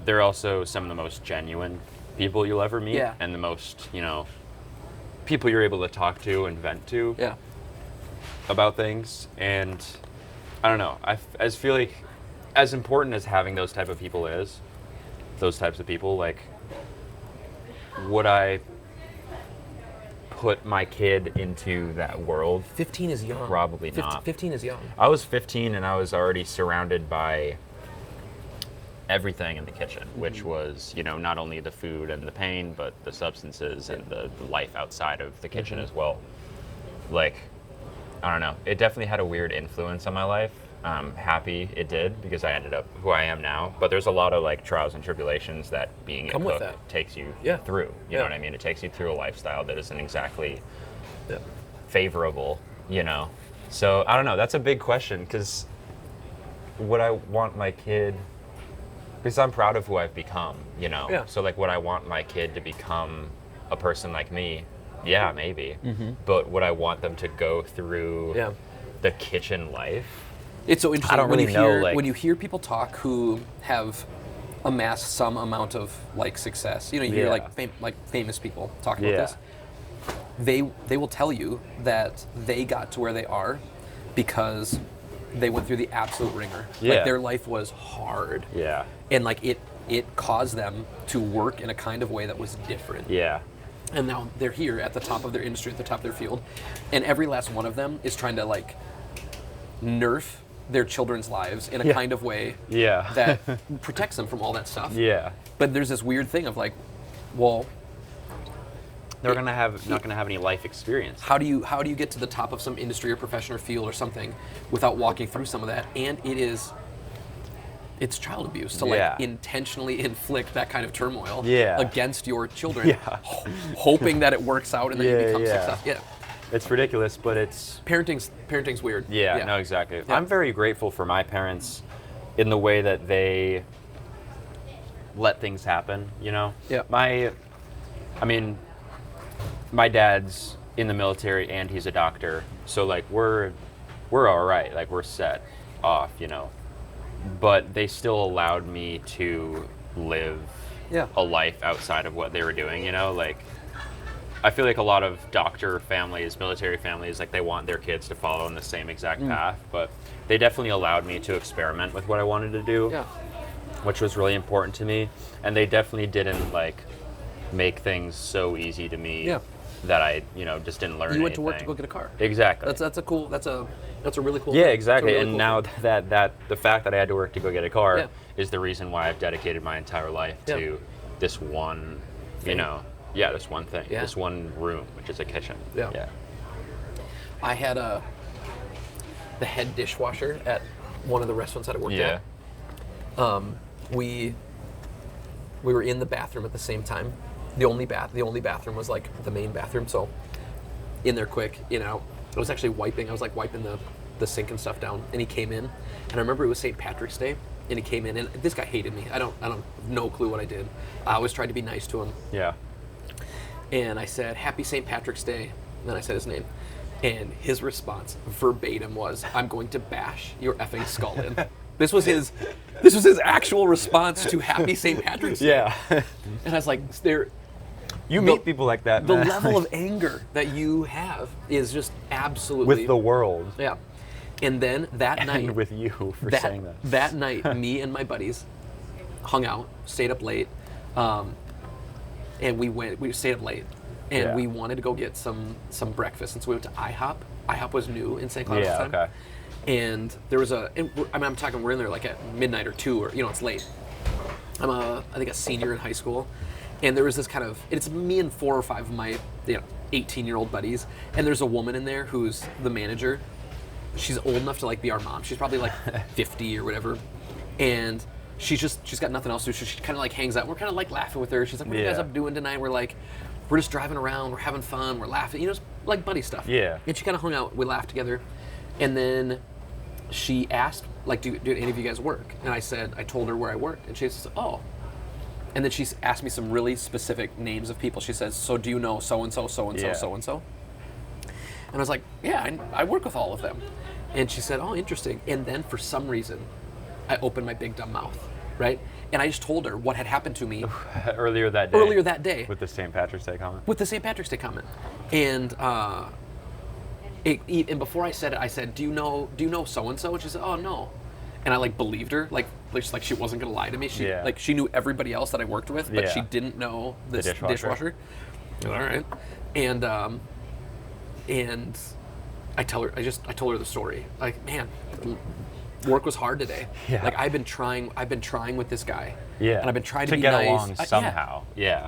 they're also some of the most genuine people you'll ever meet, and the most, you know, people you're able to talk to and vent to about things. And I don't know, I feel like as important as having those types of people, like, would I put my kid into that world? 15 is young. Probably not. 15 is young. I was 15 and I was already surrounded by everything in the kitchen, which was, you know, not only the food and the pain, but the substances and the life outside of the kitchen as well. like, I don't know, it definitely had a weird influence on my life. Happy it did, because I ended up who I am now. But there's a lot of like trials and tribulations that being a cook takes you through. You know what I mean? It takes you through a lifestyle that isn't exactly favorable, you know? So I don't know, that's a big question, because would I want my kid, because I'm proud of who I've become, you know? Yeah. So like, would I want my kid to become a person like me? Yeah, maybe. But would I want them to go through the kitchen life? It's so interesting. I don't really know. When you hear people talk who have amassed some amount of like success, you know, you hear like famous people talk about this. They will tell you that they got to where they are because they went through the absolute ringer. Like their life was hard. Yeah. And like it caused them to work in a kind of way that was different. Yeah. And now they're here at the top of their industry, at the top of their field, and every last one of them is trying to like nerf their children's lives in a kind of way that protects them from all that stuff. Yeah. But there's this weird thing of like, well, they're not gonna have any life experience. How do you get to the top of some industry or profession or field or something without walking through some of that? And it's child abuse to like intentionally inflict that kind of turmoil against your children, hoping that it works out and that you become successful. Yeah. It's ridiculous, but it's... Parenting's weird. Yeah, no, exactly. Yeah. I'm very grateful for my parents in the way that they let things happen, you know? Yeah. My dad's in the military and he's a doctor, so like we're all right, like we're set off, you know? But they still allowed me to live a life outside of what they were doing, you know? Like, I feel like a lot of doctor families, military families, like they want their kids to follow in the same exact path, but they definitely allowed me to experiment with what I wanted to do, which was really important to me. And they definitely didn't like make things so easy to me that I, just didn't learn anything. You went to work to go get a car. Exactly. That's a really cool thing. Yeah, exactly. Really and cool now thing. that the fact that I had to work to go get a car is the reason why I've dedicated my entire life to this one, this one thing, this one room, which is a kitchen. Yeah. I had the head dishwasher at one of the restaurants that I worked at. We were in the bathroom at the same time. The only bathroom was like the main bathroom, so in there quick, I was actually wiping the sink and stuff down, and he came in, and I remember it was St. Patrick's Day, and he came in, and this guy hated me. I don't no clue what I did. I always tried to be nice to him. Yeah. And I said, "Happy St. Patrick's Day," and then I said his name, and his response verbatim was, "I'm going to bash your effing skull in." This was his actual response to Happy St. Patrick's Day. Yeah. And I was like, You meet people like that, man. The level of anger that you have is just absolutely... With the world. Yeah. And then that night... And with you for saying that. That night, me and my buddies hung out, stayed up late, and we stayed up late, and we wanted to go get some breakfast, and so we went to IHOP. IHOP was new in St. Cloud at the time. Okay. And there was I'm talking, we're in there like at midnight or 2, or, it's late. I'm I think a senior in high school. And there was this kind of, it's me and 4 or 5 of my 18-year-old buddies, and there's a woman in there who's the manager. She's old enough to like be our mom. She's probably like 50 or whatever. And she's got nothing else to do. So she kind of like hangs out. We're kind of like laughing with her. She's like, "What are you guys up doing tonight?" We're like, "We're just driving around. We're having fun. We're laughing." Just like buddy stuff. Yeah. And she kind of hung out. We laughed together. And then she asked, like, do any of you guys work? And I told her where I worked. And she says, "Oh." And then she asked me some really specific names of people. She says, "So do you know so-and-so, so-and-so, so-and-so?" And I was like, "Yeah, I work with all of them." And she said, "Oh, interesting." And then for some reason, I opened my big dumb mouth, right? And I just told her what had happened to me earlier that day. With the St. Patrick's Day comment. And and before I said it, I said, "Do you know so-and-so?" And she said, "Oh, no." And I like believed her, like she wasn't gonna lie to me. She knew everybody else that I worked with, but she didn't know the dishwasher. All right. And I told her the story. Like, "Man, work was hard today. Yeah. Like I've been trying with this guy. Yeah. And I've been trying to be get nice. along somehow. Yeah.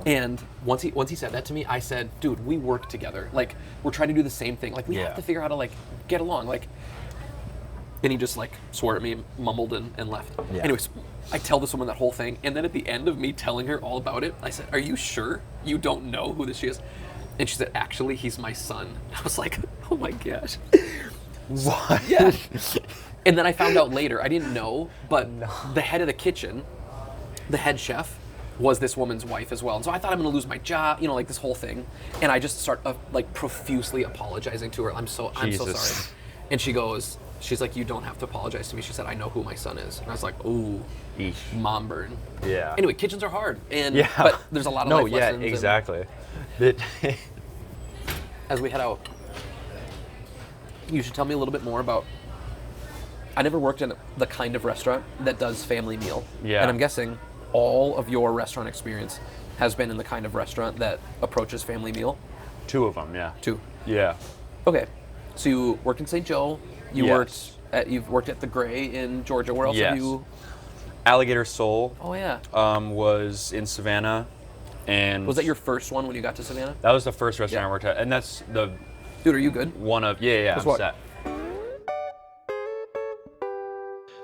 And once he said that to me, I said, dude, we work together. Like, we're trying to do the same thing. Like, we have to figure out how to, like, get along. Like, and he just, like, swore at me, mumbled, and left. Yeah. Anyways, I tell this woman that whole thing, and then at the end of me telling her all about it, I said, are you sure you don't know who this is? And she said, actually, he's my son. I was like, oh my gosh. What? Yeah. And then I found out later, I didn't know, but the head of the kitchen, the head chef, was this woman's wife as well. And so I thought I'm gonna lose my job, you know, like this whole thing. And I just start like profusely apologizing to her. I'm so sorry. And she's like, you don't have to apologize to me. She said, I know who my son is. And I was like, ooh, mom burn. Yeah. Anyway, kitchens are hard. But there's a lot of life lessons. Yeah, exactly. As we head out, you should tell me a little bit more about, I never worked in the kind of restaurant that does family meal. Yeah. And I'm guessing all of your restaurant experience has been in the kind of restaurant that approaches family meal? 2 of them, yeah. 2? Yeah. Okay. So you worked in St. Joe. You've worked at the Gray in Georgia. Where else have you? Alligator Soul. Oh, yeah. Was in Savannah. And was that your first one when you got to Savannah? That was the first restaurant I worked at. And that's the... Dude, are you good? One of... Yeah, I'm set.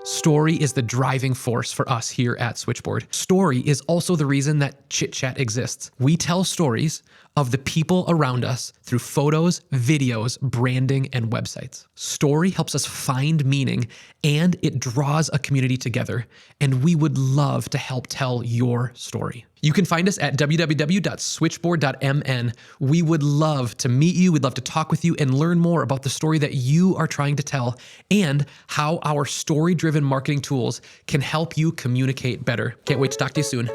Story is the driving force for us here at Switchboard. Story is also the reason that Chit-Chat exists. We tell stories of the people around us through photos, videos, branding, and websites. Story helps us find meaning, and it draws a community together, and we would love to help tell your story. You can find us at www.switchboard.mn. We would love to meet you. We'd love to talk with you and learn more about the story that you are trying to tell and how our story-driven marketing tools can help you communicate better. Can't wait to talk to you soon.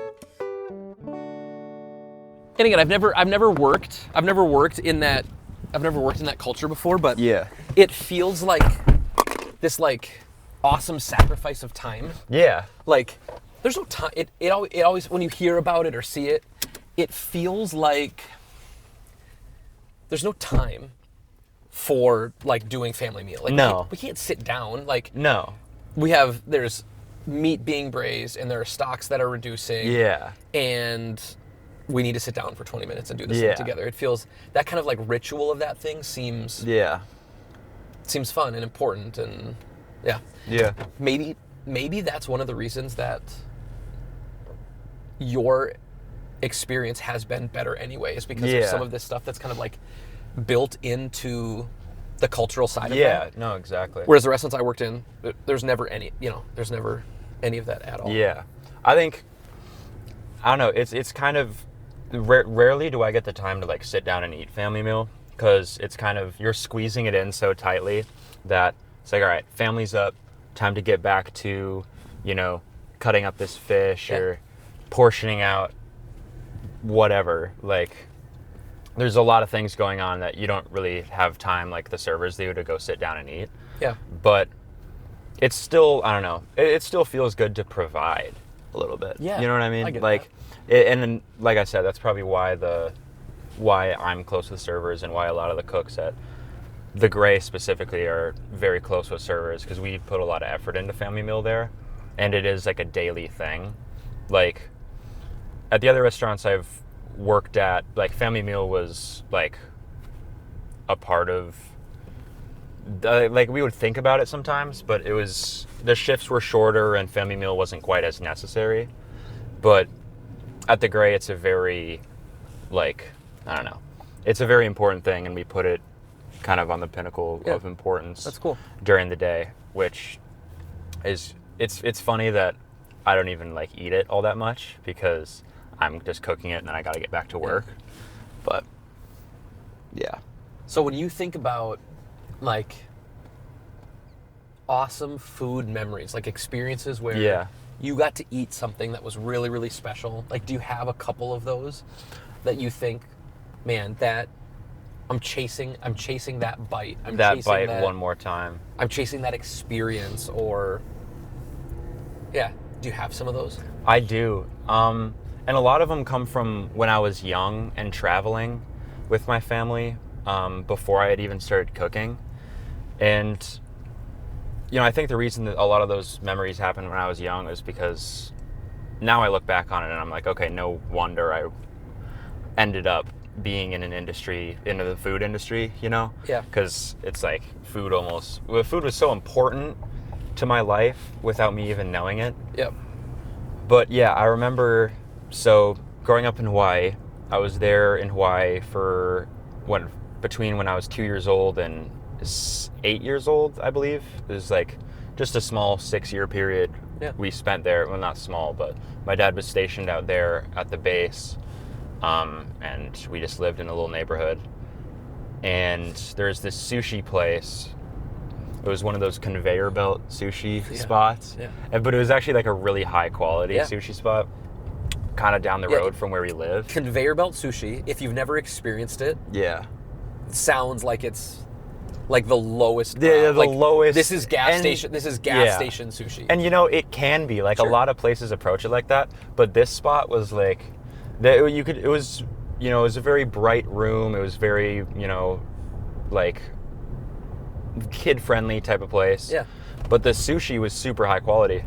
And again, I've never worked in that culture before, but it feels like this like awesome sacrifice of time. Yeah. Like there's no time. It always when you hear about it or see it, it feels like there's no time for like doing family meal. Like we can't sit down. Like there's meat being braised and there are stocks that are reducing. Yeah. And we need to sit down for 20 minutes and do this thing together. It feels that kind of like ritual of that thing seems fun and important and maybe that's one of the reasons that your experience has been better anyway, is because of some of this stuff that's kind of like built into the cultural side of that. Yeah, no, exactly. Whereas the restaurants I worked in, there's never any of that at all. Yeah. I don't know, it's kind of, rarely do I get the time to like sit down and eat family meal, because it's kind of, you're squeezing it in so tightly that it's like, all right, family's up, time to get back to, cutting up this fish or portioning out whatever. Like, there's a lot of things going on that you don't really have time, like the servers do, to go sit down and eat. Yeah. But it's still, I don't know, it still feels good to provide a little bit. Yeah. You know what I mean? I get like, and then, like I said, that's probably why I'm close with servers and why a lot of the cooks at the Gray specifically are very close with servers, because we put a lot of effort into family meal there, and it is like a daily thing. Like, at the other restaurants I've worked at, like, family meal was like a part of, like, we would think about it sometimes, but the shifts were shorter and family meal wasn't quite as necessary. But at the Gray, it's a very, like, I don't know, it's a very important thing, and we put it kind of on the pinnacle of importance. That's cool. During the day, which is, it's funny that I don't even like eat it all that much, because I'm just cooking it and then I got to get back to work. But so when you think about like awesome food memories, like experiences where you got to eat something that was really, really special, like, do you have a couple of those that you think, man, that I'm chasing that bite. One more time. I'm chasing that experience, or do you have some of those? I do. And a lot of them come from when I was young and traveling with my family, before I had even started cooking. And, I think the reason that a lot of those memories happened when I was young is because now I look back on it and I'm like, okay, no wonder I ended up being in into the food industry, you know? Yeah. Because it's like food was so important to my life without me even knowing it. Yep. But yeah, I remember, so growing up in Hawaii, I was there in Hawaii for between when I was 2 years old and 8 years old, I believe. It was like just a small 6-year period we spent there. Well, not small, but my dad was stationed out there at the base, and we just lived in a little neighborhood. And there's this sushi place. It was one of those conveyor belt sushi spots. Yeah. But it was actually like a really high quality sushi spot, kind of down the road from where we live. Conveyor belt sushi, if you've never experienced it, sounds like it's like the lowest. The lowest. This is gas station. This is gas station sushi. And you know, it can be like a lot of places approach it like that, but this spot was like, it was a very bright room. It was very, like kid-friendly type of place. Yeah. But the sushi was super high quality.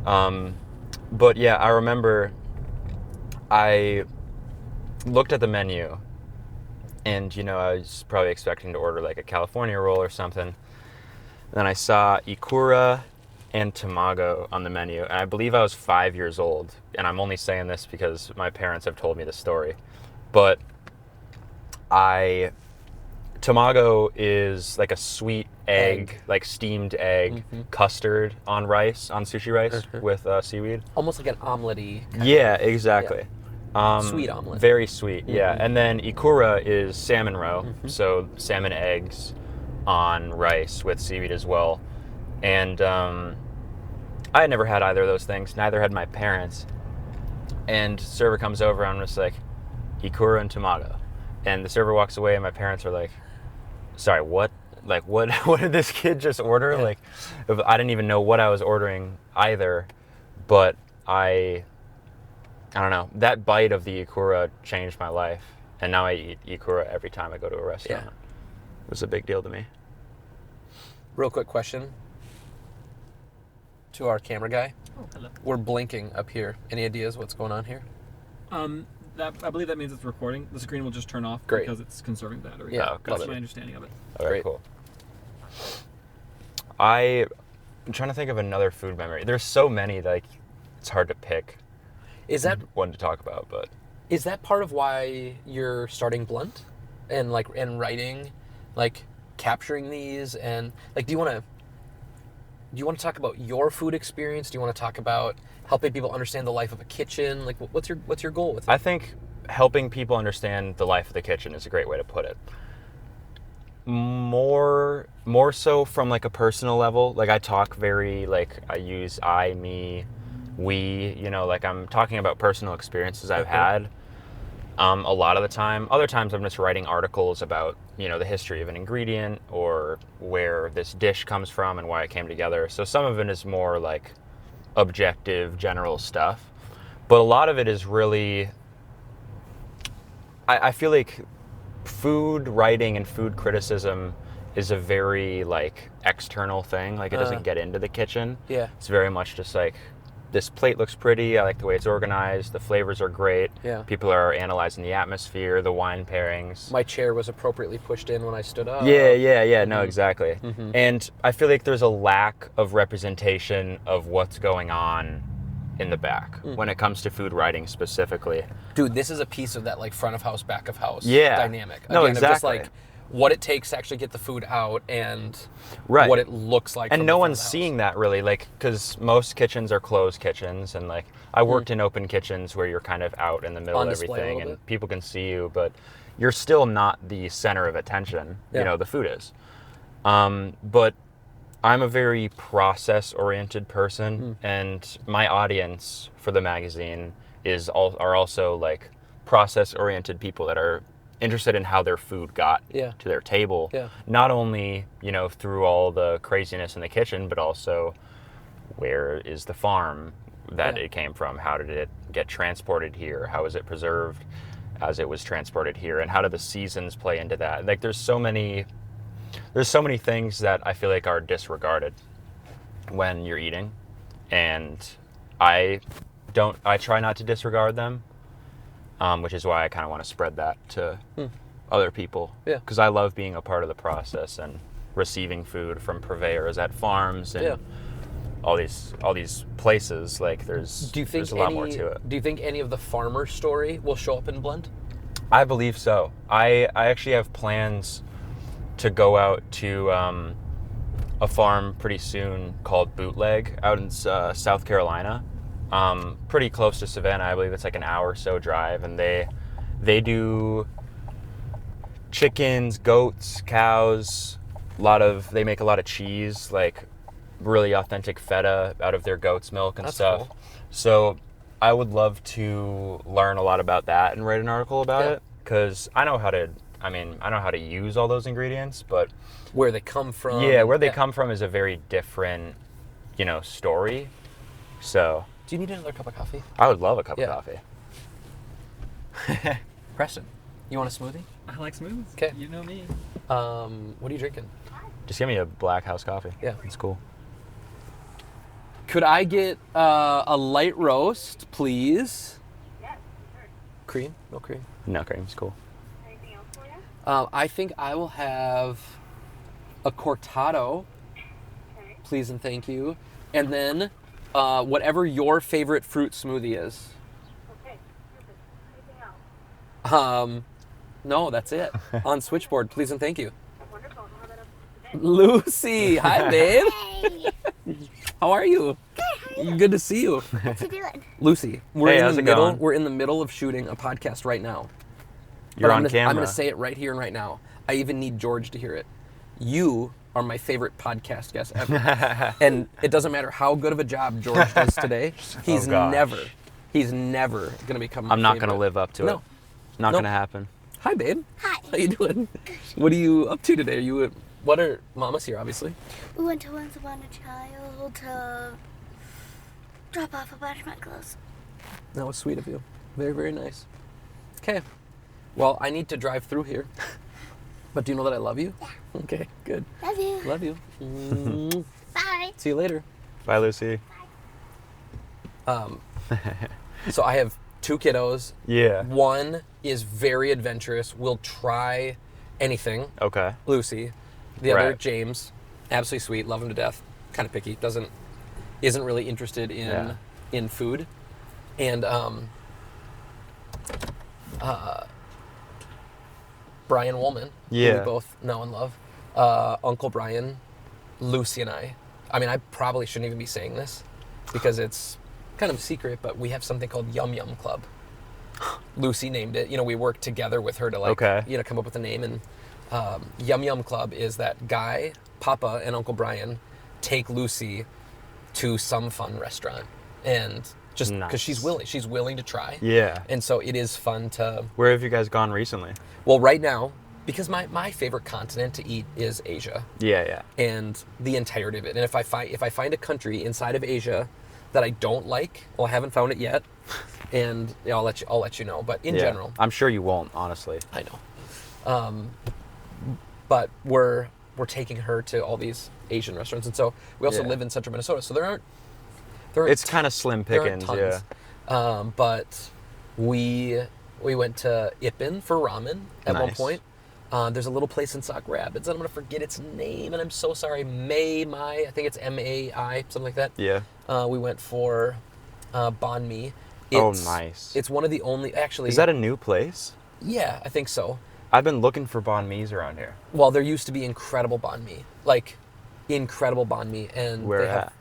But yeah, I remember I looked at the menu and, I was probably expecting to order like a California roll or something. And then I saw ikura and tamago on the menu. And I believe I was 5 years old. And I'm only saying this because my parents have told me the story. But tamago is like a sweet egg, like steamed egg, custard on sushi rice with seaweed. Almost like an omelette-y. Yeah, exactly. Sweet omelet. Very sweet, yeah. And then ikura is salmon roe, so salmon eggs on rice with seaweed as well. And I had never had either of those things. Neither had my parents. And server comes over and I'm just like, ikura and tamago. And the server walks away and my parents are like, sorry, what? Like, what did this kid just order? Yeah. Like, I didn't even know what I was ordering either, but I don't know. That bite of the ikura changed my life, and now I eat ikura every time I go to a restaurant. Yeah. It was a big deal to me. Real quick question to our camera guy. Oh, hello. We're blinking up here. Any ideas what's going on here? I believe that means it's recording. The screen will just turn off because it's conserving battery. Yeah, that's my understanding of it. Okay, great. Cool. I'm trying to think of another food memory. There's so many that it's hard to pick. Is that one to talk about? But is that part of why you're starting Blunt and writing, like capturing these and like do you want to talk about your food experience? Do you want to talk about helping people understand the life of a kitchen? Like, what's your goal with it? I think helping people understand the life of the kitchen is a great way to put it. More so from like a personal level. Like I talk I use I, me, we. Like I'm talking about personal experiences I've had. A lot of the time. Other times I'm just writing articles about the history of an ingredient or where this dish comes from and why it came together. So some of it is more like objective, general stuff. But a lot of it is really, I feel like food writing and food criticism is a very like external thing. Like it doesn't get into the kitchen. Yeah. It's very much just like, this plate looks pretty. I like the way it's organized. The flavors are great. Yeah. People are analyzing the atmosphere, the wine pairings. My chair was appropriately pushed in when I stood up. Yeah. No, exactly. And I feel like there's a lack of representation of what's going on in the back when it comes to food writing specifically. Dude, this is a piece of that like front of house, back of house dynamic. No, Again, exactly. Of just like what it takes to actually get the food out and what it looks like. And no one's seeing that really, like, because most kitchens are closed kitchens, and like I worked in open kitchens where you're kind of out in the middle of everything and people can see you, but you're still not the center of attention. The food is. But I'm a very process-oriented person, and my audience for the magazine are also like process-oriented people that are interested in how their food got to their table. Yeah. Not only, through all the craziness in the kitchen, but also where is the farm that it came from? How did it get transported here? How was it preserved as it was transported here? And how do the seasons play into that? Like there's so many things that I feel like are disregarded when you're eating. And I try not to disregard them. which is why I kind of want to spread that to other people. Yeah. Because I love being a part of the process and receiving food from purveyors at farms and all these places. Like there's a lot more to it. Do you think any of the farmer story will show up in Blunt? I believe so. I actually have plans to go out to a farm pretty soon called Bootleg out in South Carolina, pretty close to Savannah. I believe it's like an hour or so drive, and they do chickens, goats, cows. They make a lot of cheese, like really authentic feta out of their goat's milk and stuff. Cool. So I would love to learn a lot about that and write an article about it, because I know how to use all those ingredients, but Where they come from. yeah, where they come from is a very different, story. So Do you need another cup of coffee? I would love a cup of coffee. Preston, you want a smoothie? I like smoothies. Okay. You know me. What are you drinking? Just give me a black house coffee. Yeah. It's cool. Could I get a light roast, please? Yes, sure. Cream? No cream. No cream. It's cool. Anything else for you? I think I will have a cortado, Okay. please and thank you. And then whatever your favorite fruit smoothie is. Okay, perfect. Anything else? No, that's it. On Switchboard, please and thank you. Wonderful. I'll have that up today. Lucy, hi babe. Hey, How are you? good. Good to see you. What you doing? Lucy, we're Hey, in how's the it middle. going? We're in the middle of shooting a podcast right now. You're But on camera. I'm going to say it right here and right now. I even need George to hear it. You are my favorite podcast guest ever. And it doesn't matter how good of a job George does today. He's gosh. never going to become my I'm not favorite. going to live up to No. it. Not No. going to happen. Hi, babe. Hi. How you doing? What are you up to today? What are Mama's here, obviously. We went to Once Upon a Child to drop off a bunch of my clothes. That was sweet of you. Very, very nice. Okay. Well, I need to drive through here. But do you know that I love you? Yeah. Okay, good. Love you. Love you. Mm. Bye. See you later. Bye, Lucy. So I have 2 kiddos. Yeah. One is very adventurous, will try anything. Okay. Lucy. The other, Right. James, absolutely sweet, love him to death. Kind of picky, isn't really interested in food. And Brian Woolman, who Yeah. we both know and love. Uncle Brian, Lucy and I probably shouldn't even be saying this because it's kind of a secret, but we have something called Yum Yum Club. Lucy named it. We worked together with her to come up with a name. And Yum Yum Club is that Guy, Papa, and Uncle Brian take Lucy to some fun restaurant, and just because she's willing to try. Yeah. And so it is fun to. Where have you guys gone recently? Well, right now, because my favorite continent to eat is Asia. Yeah. And the entirety of it. And if I find a country inside of Asia that I don't like, well, I haven't found it yet, and I'll let you know. But in general, I'm sure you won't, honestly. I know. But we're taking her to all these Asian restaurants, and so we also live in central Minnesota, so there aren't It's kind of slim there aren't pickings, tons. But we went to Ip085 for ramen at one Nice. point. There's a little place in Sauk Rapids, and I'm gonna forget its name, and I'm so sorry. I think it's MAI, something like that. Yeah. We went for banh mi. Nice. It's one of the only, actually. Is that a new place? Yeah, I think so. I've been looking for banh mi's around here. Well, there used to be incredible banh mi, and Where they have at?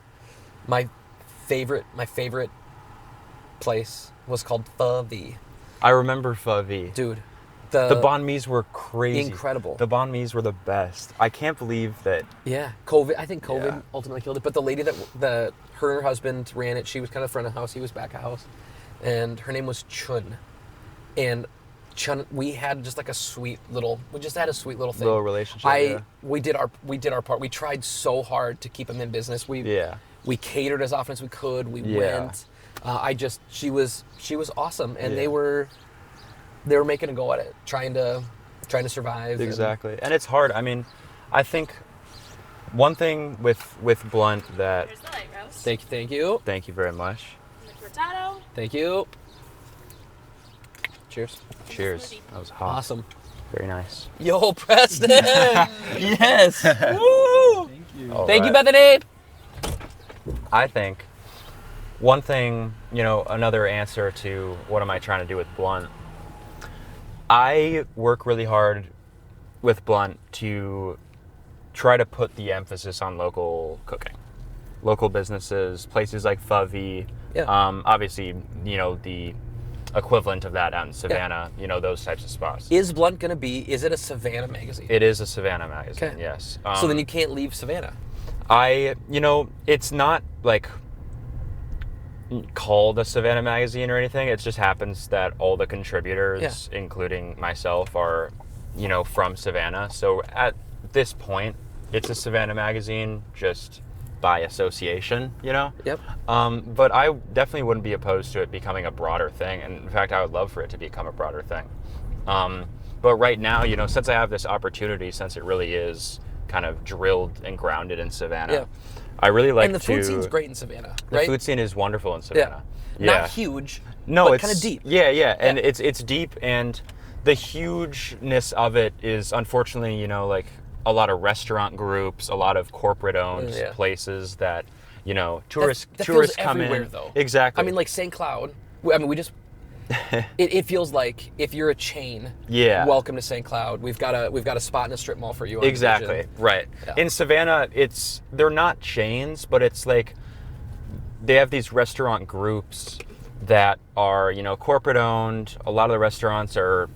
my favorite place was called Pho Vi. I remember Pho Vi. Dude, The banh mi's were crazy. Incredible. The banh mi's were the best. I can't believe that. Yeah, I think COVID Yeah. ultimately killed it. But the lady her and her husband ran it. She was kind of front of house. He was back of house, and her name was Chun. And Chun, we had just like a sweet little thing. Little relationship, We did our part. We tried so hard to keep him in business. We catered as often as we could. We went. She was awesome, and they were making a go at it, trying to survive. Exactly. And it's hard. I mean, I think one thing with Blunt that. Here's the light roast. Thank you. Thank you very much. And the cortado. Thank you. Cheers. Cheers. That was hot. Awesome. Very nice. Yo, Preston. Yes. Woo! Thank you. All Thank you, right. Bethany. I think one thing, another answer to what am I trying to do with Blunt, I work really hard with Blunt to try to put the emphasis on local cooking. Local businesses, places like Fuvy, Yeah. obviously, the equivalent of that out in Savannah, those types of spots. Is Blunt going to be, is it a Savannah magazine? It is a Savannah magazine, Okay. yes. So then you can't leave Savannah. It's not like called a Savannah magazine or anything. It just happens that all the contributors, including myself, are, from Savannah. So at this point, it's a Savannah magazine just by association, Yep. But I definitely wouldn't be opposed to it becoming a broader thing. And in fact, I would love for it to become a broader thing. But right now, since I have this opportunity, since it really is kind of drilled and grounded in Savannah, I really like to... And the food scene's great in Savannah, The right? food scene is wonderful in Savannah. Not huge, No, but it's kind of deep. Yeah, and it's deep, and the hugeness of it is unfortunately, like a lot of restaurant groups, a lot of corporate-owned places that, tourists That tourists feels come everywhere, in. though. Exactly. I mean, like St. Cloud. We just. it feels like if you're a chain. Yeah. Welcome to St. Cloud. We've got a spot in a strip mall for you. On Exactly. Vision. Right. Yeah. In Savannah, they're not chains, but it's like they have these restaurant groups that are, corporate owned. A lot of the restaurants are,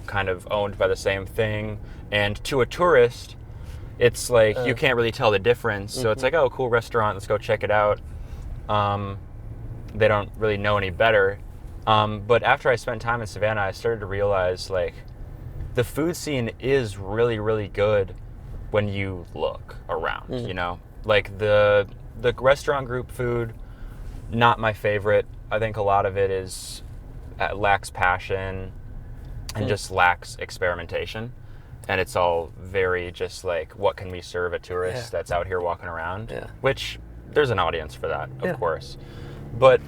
kind of owned by the same thing. And to a tourist, it's like you can't really tell the difference. So it's like, oh, cool restaurant, let's go check it out. They don't really know any better. But after I spent time in Savannah, I started to realize like the food scene is really, really good when you look around, Like the restaurant group food, not my favorite. I think a lot of it lacks passion and just lacks experimentation. And it's all very just like, what can we serve a tourist that's out here walking around? Yeah. Which there's an audience for that, of course. But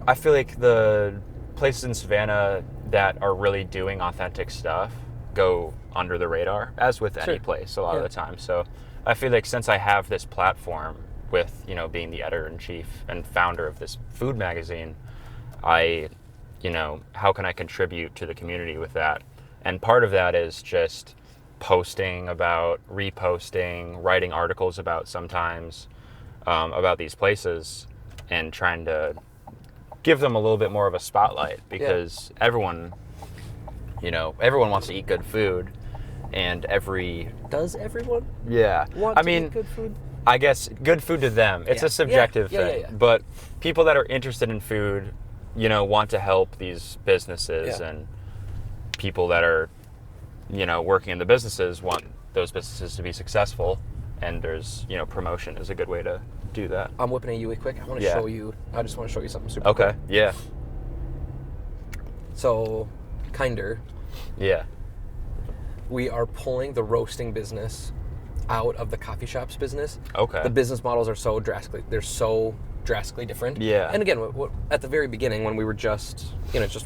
I feel like the places in Savannah that are really doing authentic stuff go under the radar, as with any place a lot of the time. So I feel like since I have this platform with, being the editor-in-chief and founder of this food magazine, how can I contribute to the community with that? And part of that is just posting about, reposting, writing articles about sometimes, about these places, and trying to give them a little bit more of a spotlight, because everyone wants to eat good food, and Does everyone want to eat good food? I guess good food to them. It's a subjective thing. Yeah. But people that are interested in food, want to help these businesses, and people that are, working in the businesses want those businesses to be successful. And there's, promotion is a good way to do that. I'm whipping a Yui quick. I just want to show you something super Okay. cool. Yeah. So, Kinder, we are pulling the roasting business out of the coffee shops business. Okay. The business models are so drastically different. Yeah. And again, at the very beginning, when we were just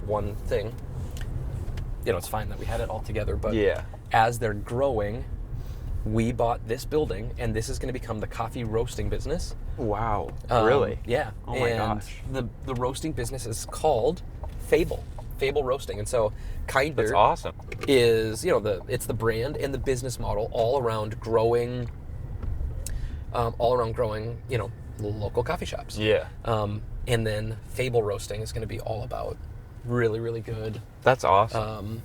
one thing, it's fine that we had it all together, but as they're growing, we bought this building, and this is going to become the coffee roasting business. Wow. Really? Yeah. Oh my and gosh. The roasting business is called Fable Roasting. And so Kinder That's awesome. is, it's the brand and the business model all around growing, local coffee shops. Yeah. And then Fable Roasting is going to be all about really, really good, That's awesome.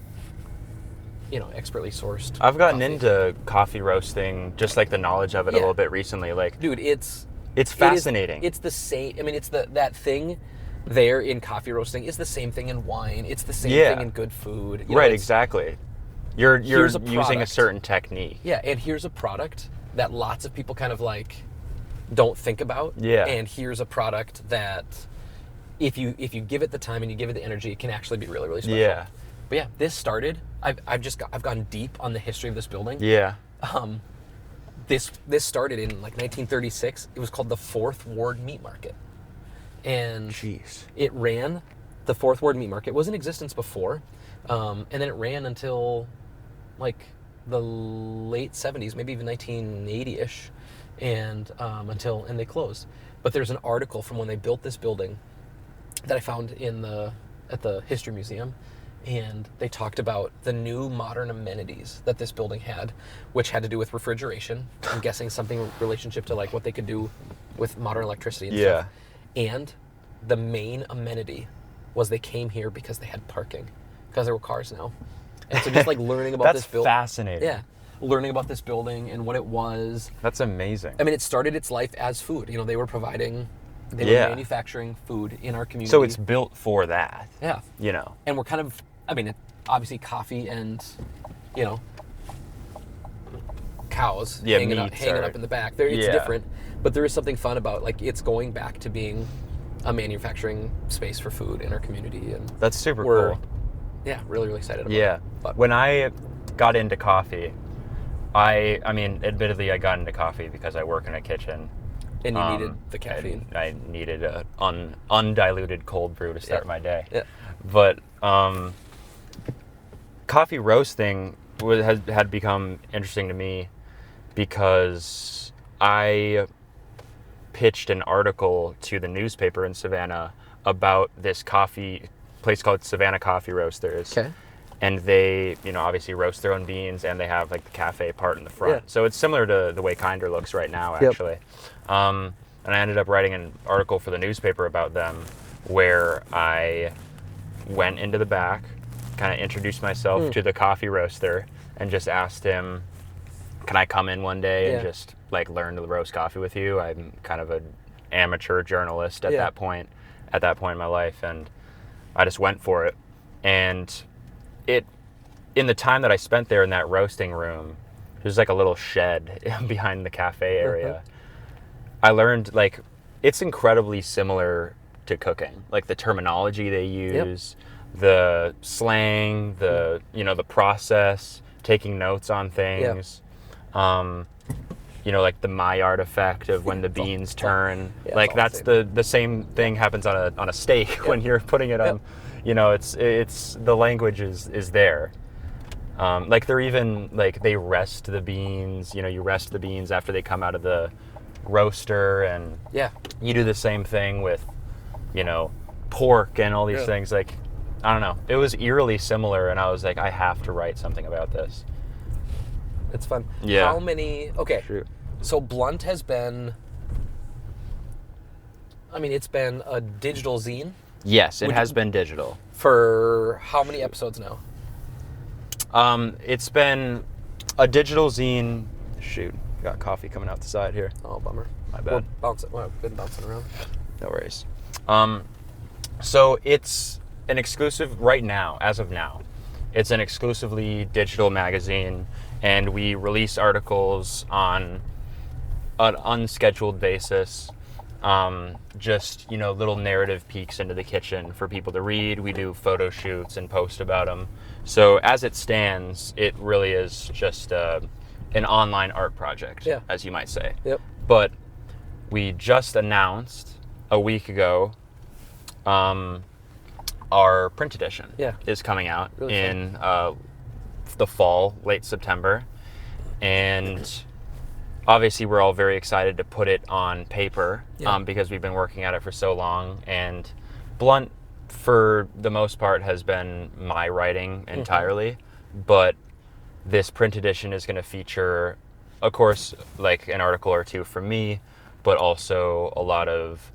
expertly sourced. I've gotten coffee. into coffee roasting, just like the knowledge of it a little bit recently. Like, Dude, it's fascinating. It's the same. I mean, it's that thing there in coffee roasting is the same thing in wine. It's the same thing in good food. Right, exactly. You're here's a using a product. certain technique. Yeah, and here's a product that lots of people kind of like don't think about. Yeah. And here's a product that if you give it the time and you give it the energy, it can actually be really, really special. Yeah. But yeah, this started. I've gone deep on the history of this building. Yeah. This started in like 1936. It was called the Fourth Ward Meat Market, and Jeez. it ran the Fourth Ward Meat Market was in existence before, and then it ran until like the late 70s, maybe even 1980-ish, and they closed. But there's an article from when they built this building that I found at the History Museum, and they talked about the new modern amenities that this building had, which had to do with refrigeration. I'm guessing something in relationship to like what they could do with modern electricity and stuff. And the main amenity was they came here because they had parking, because there were cars now. And so just like learning about this building. That's fascinating. Yeah. Learning about this building and what it was. That's amazing. I mean, it started its life as food. You know, they were manufacturing food in our community. So it's built for that. Yeah. You know. And we're kind of, I mean, obviously coffee and, you know, cows hanging up in the back. It's different, but there is something fun about like it's going back to being a manufacturing space for food in our community, and that's super cool. Yeah, really, really excited about it. Yeah. But when I got into coffee, I mean, admittedly, I got into coffee because I work in a kitchen. And you needed the caffeine. I needed an undiluted cold brew to start my day. Yeah. But coffee roasting had become interesting to me because I pitched an article to the newspaper in Savannah about this coffee place called Savannah Coffee Roasters. Okay. And they, you know, obviously roast their own beans, and they have like the cafe part in the front. Yeah. So it's similar to the way Kinder looks right now, actually. Yep. And I ended up writing an article for the newspaper about them, where I went into the back, kind of introduced myself to the coffee roaster, and just asked him, can I come in one day and just like learn to roast coffee with you? I'm kind of an amateur journalist at that point in my life, and I just went for it. And in the time that I spent there in that roasting room, there's like a little shed behind the cafe area. I learned like it's incredibly similar to cooking, like the terminology they use, the slang, the the process, taking notes on things. You know, like the Maillard effect of when the beans turn. Like that's the same thing happens on a steak when you're putting it on. You know, it's the language is there. Like they're even like they rest the beans. You know, you rest the beans after they come out of the roaster, and you do the same thing with, you know, pork and all these things. Like, I don't know. It was eerily similar, and I was like, I have to write something about this. It's fun. Yeah. How many? Okay. Shoot. So Blunt has been. I mean, it's been a digital zine. Yes, it has been digital. For how many episodes now? It's been a digital zine. Shoot, got coffee coming out the side here. Oh, bummer. My bad. We've been bouncing around. No worries. So it's an exclusive right now, as of now. It's an exclusively digital magazine, and we release articles on an unscheduled basis. Just, you know, little narrative peeks into the kitchen for people to read. We do photo shoots and post about them. So as it stands, it really is just an online art project, as you might say. Yep. But we just announced a week ago our print edition is coming out in the fall, late September. And obviously we're all very excited to put it on paper because we've been working at it for so long. And Blunt, for the most part, has been my writing entirely. But this print edition is going to feature, of course, like an article or two from me, but also a lot of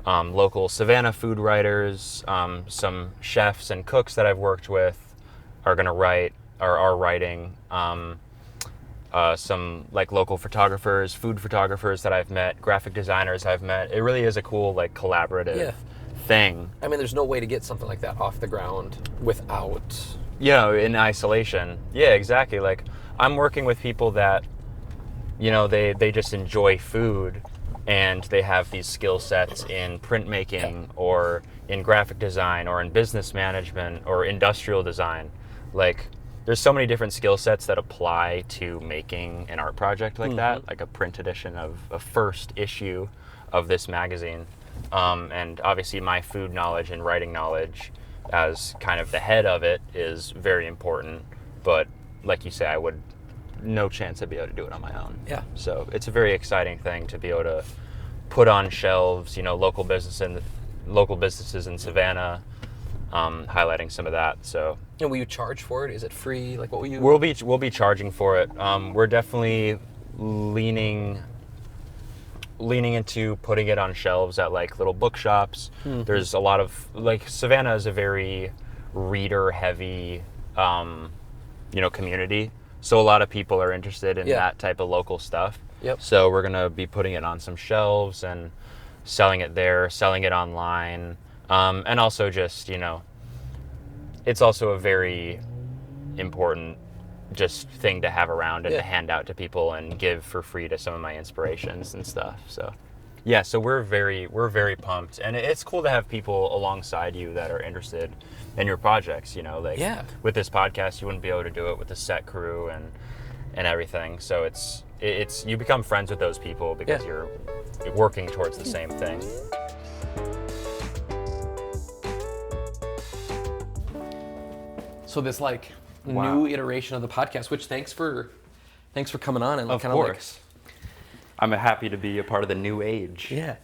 local Savannah food writers, some chefs and cooks that I've worked with are going to write, or are writing, some like local photographers, food photographers that I've met, graphic designers I've met. It really is a cool like collaborative thing. I mean, there's no way to get something like that off the ground without, you know, in isolation. Yeah, exactly. Like I'm working with people that, you know, they just enjoy food, and they have these skill sets in printmaking or in graphic design or in business management or industrial design. Like there's so many different skill sets that apply to making an art project like that, like a print edition of a first issue of this magazine. And obviously my food knowledge and writing knowledge as kind of the head of it is very important. But like you say, I would no chance I'd be able to do it on my own. Yeah. So it's a very exciting thing to be able to put on shelves, local businesses in Savannah, highlighting some of that. So. And will you charge for it? Is it free? Like, what will you? We'll be charging for it. We're definitely leaning into putting it on shelves at like little bookshops. Mm-hmm. There's a lot of Savannah is a very reader heavy, community. So a lot of people are interested in that type of local stuff. Yep. So we're gonna be putting it on some shelves and selling it there, selling it online, and also just it's also a very important just thing to have around and to hand out to people and give for free to some of my inspirations and stuff. So yeah, so we're very pumped, and it's cool to have people alongside you that are interested in your projects. With this podcast, you wouldn't be able to do it with the set crew and everything. So it's you become friends with those people because you're working towards the same thing. So this new iteration of the podcast, which thanks for coming on and of course. I'm happy to be a part of the new age. Yeah.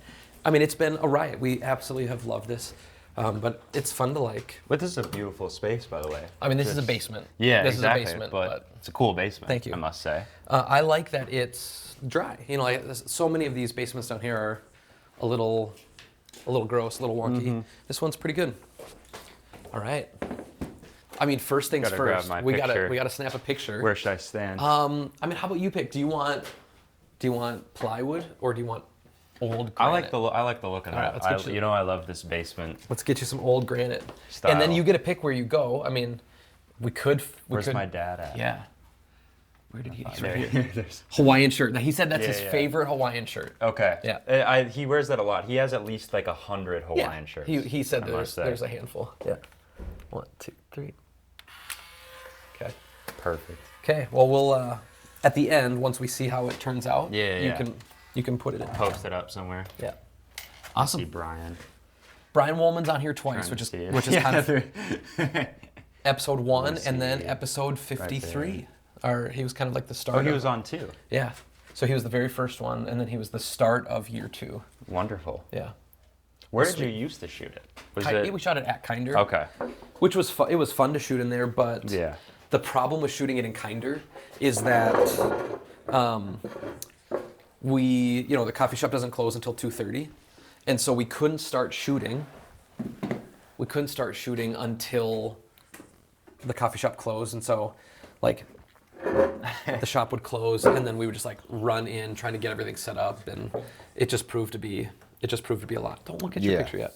I mean, it's been a riot. We absolutely have loved this. But it's fun to But this is a beautiful space, by the way. I mean, this is a basement. Yeah, this exactly. is a basement, but it's a cool basement. Thank you. I must say. I like that it's dry. So many of these basements down here are a little gross, a little wonky. Mm-hmm. This one's pretty good. All right. I mean, first things first. We gotta snap a picture. Where should I stand? I mean, how about you pick? Do you want plywood or do you want old granite? I like the look of that. I love this basement. Let's get you some old granite. Style. And then you get to pick where you go. I mean, Where's my dad at? Yeah. Where did he's right here. Hawaiian shirt. Now he said that's his favorite Hawaiian shirt. Okay. Yeah. He wears that a lot. He has at least 100 Hawaiian shirts. He said there's a handful. Yeah. 1, 2, 3. Okay. Perfect. Okay. Well, we'll at the end, once we see how it turns out, you can put it in. Post it up somewhere. Yeah. Awesome. See Brian. Brian Woolman's on here twice, which is kind of episode 1 and then episode 53. He was kind of like the start. Oh, he was on 2. Yeah. So he was the very first one, and then he was the start of year 2. Wonderful. Yeah. Where did you used to shoot it? We shot it at Kinder. Okay. Which was fun. It was fun to shoot in there, but the problem with shooting it in Kinder is that the coffee shop doesn't close until 2:30, and so we couldn't start shooting. Until the coffee shop closed, and so the shop would close, and then we would just run in trying to get everything set up, and it just proved to be a lot. Don't look at your picture yet.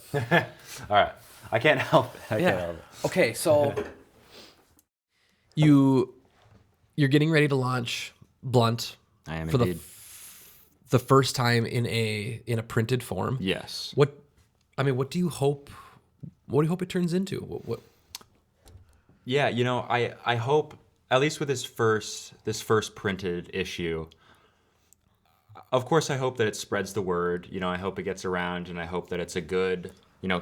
All right, I can't help it. Okay, so you're getting ready to launch Blunt. I am for indeed. the first time in a printed form. Yes. What do you hope it turns into? What? Yeah, I hope, at least with this first printed issue, of course I hope that it spreads the word. I hope it gets around, and I hope that it's a good,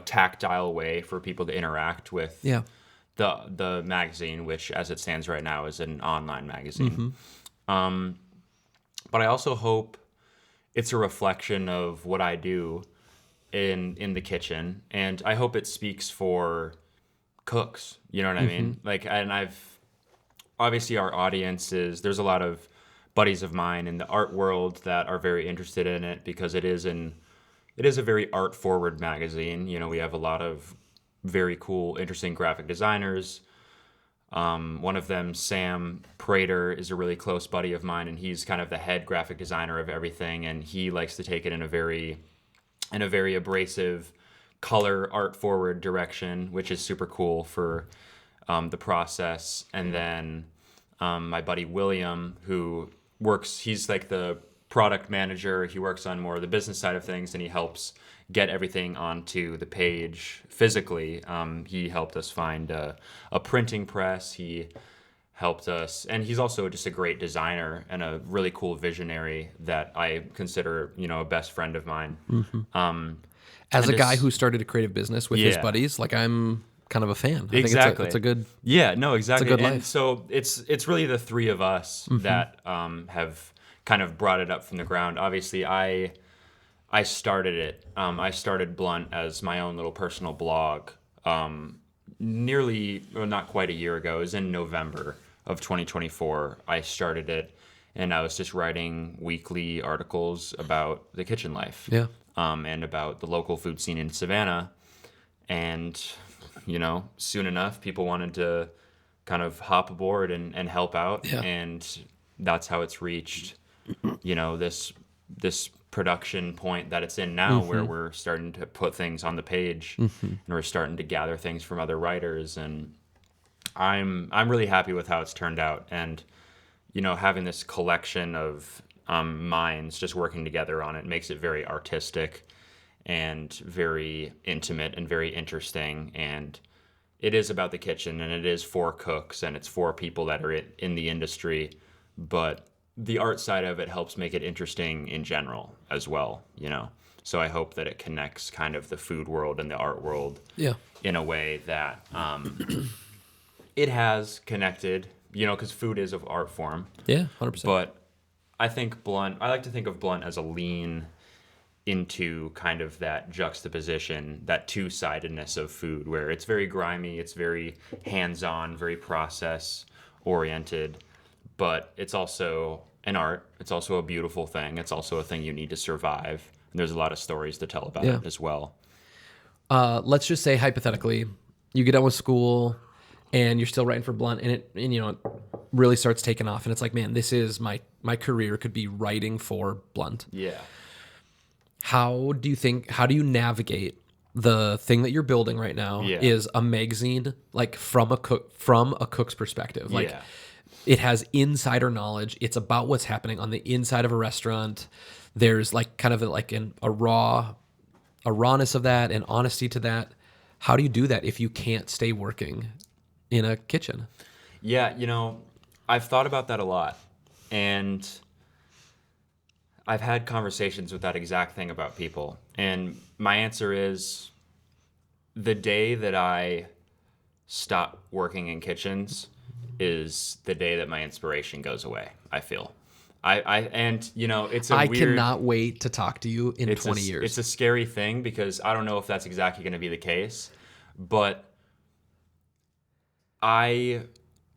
tactile way for people to interact with the magazine, which as it stands right now is an online magazine. Mm-hmm. But I also hope it's a reflection of what I do in the kitchen, and I hope it speaks for cooks. You know what I mean? And obviously our audience there's a lot of buddies of mine in the art world that are very interested in it because it is a very art forward magazine. We have a lot of very cool, interesting graphic designers. One of them, Sam Prater, is a really close buddy of mine, and he's kind of the head graphic designer of everything, and he likes to take it in a very abrasive, color, art forward direction, which is super cool for the process. And then my buddy William, who he's like the product manager. He works on more of the business side of things, and he helps get everything onto the page physically. He helped us find a printing press. He helped us, and he's also just a great designer and a really cool visionary that I consider, a best friend of mine. Mm-hmm. As And a guy it's- who started a creative business with his Yeah. buddies, like I'm kind of a fan. I Exactly. think it's a good. Yeah, no, exactly. good And life. so it's really the three of us that have kind of brought it up from the ground. Obviously, I started it. I started Blunt as my own little personal blog not quite a year ago. It was in November of 2024. I started it, and I was just writing weekly articles about the kitchen life. Yeah. And about the local food scene in Savannah. And, soon enough, people wanted to kind of hop aboard and help out. Yeah. And that's how it's reached, this production point that it's in now, where we're starting to put things on the page and we're starting to gather things from other writers. And I'm really happy with how it's turned out. And, having this collection of minds just working together on it makes it very artistic and very intimate and very interesting. And it is about the kitchen, and it is for cooks, and it's for people that are in the industry. But the art side of it helps make it interesting in general as well, So I hope that it connects kind of the food world and the art world in a way that it has connected, because food is of art form. Yeah, 100%. But I like to think of Blunt as a lean into kind of that juxtaposition, that two-sidedness of food, where it's very grimy, it's very hands-on, very process-oriented, but it's also an art. It's also a beautiful thing. It's also a thing you need to survive. And there's a lot of stories to tell about it as well. Let's just say hypothetically, you get done with school and you're still writing for Blunt, and it really starts taking off, and it's like, man, this is my career could be writing for Blunt. Yeah. How do you navigate the thing that you're building right now is a magazine, like from a cook's perspective. Like it has insider knowledge. It's about what's happening on the inside of a restaurant. There's like kind of a rawness of that and honesty to that. How do you do that if you can't stay working in a kitchen? Yeah, I've thought about that a lot. And I've had conversations with that exact thing about people. And my answer is, the day that I stop working in kitchens is the day that my inspiration goes away, I feel. It's I cannot wait to talk to you in 20 years. It's a scary thing, because I don't know if that's exactly going to be the case, but I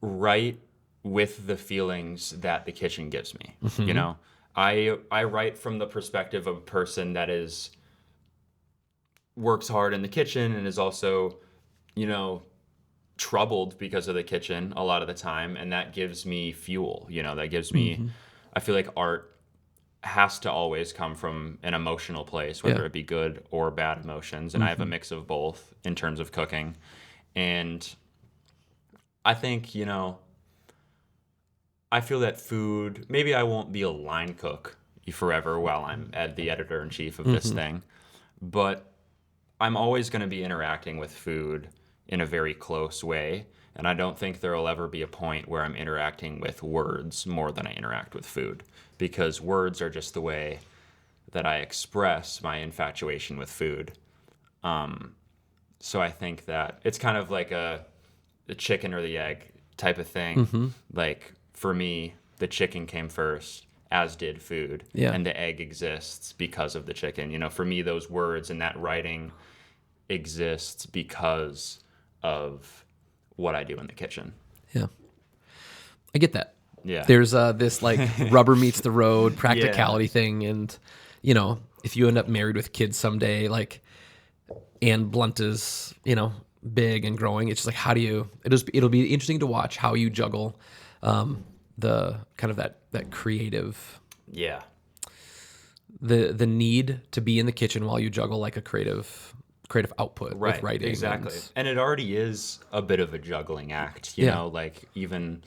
write with the feelings that the kitchen gives me. I write from the perspective of a person that works hard in the kitchen and is also, troubled because of the kitchen a lot of the time, and that gives me fuel. That gives me. I feel like art has to always come from an emotional place, whether it be good or bad emotions, and I have a mix of both in terms of cooking, and I think I feel that food, maybe I won't be a line cook forever while I'm the editor-in-chief of this thing, but I'm always going to be interacting with food in a very close way, and I don't think there will ever be a point where I'm interacting with words more than I interact with food, because words are just the way that I express my infatuation with food. So I think that it's kind of like the chicken or the egg type of thing. Like, for me, the chicken came first, as did food. And the egg exists because of the chicken. For me, those words and that writing exists because of what I do in the kitchen. Yeah. I get that. Yeah. There's this like rubber meets the road practicality thing. And, if you end up married with kids someday, like, and Blunt is, big and growing, it's just like, how do you, it'll be interesting to watch how you juggle the kind of that creative, the need to be in the kitchen while you juggle like a creative output with writing. Exactly. And it already is a bit of a juggling act, you know, like even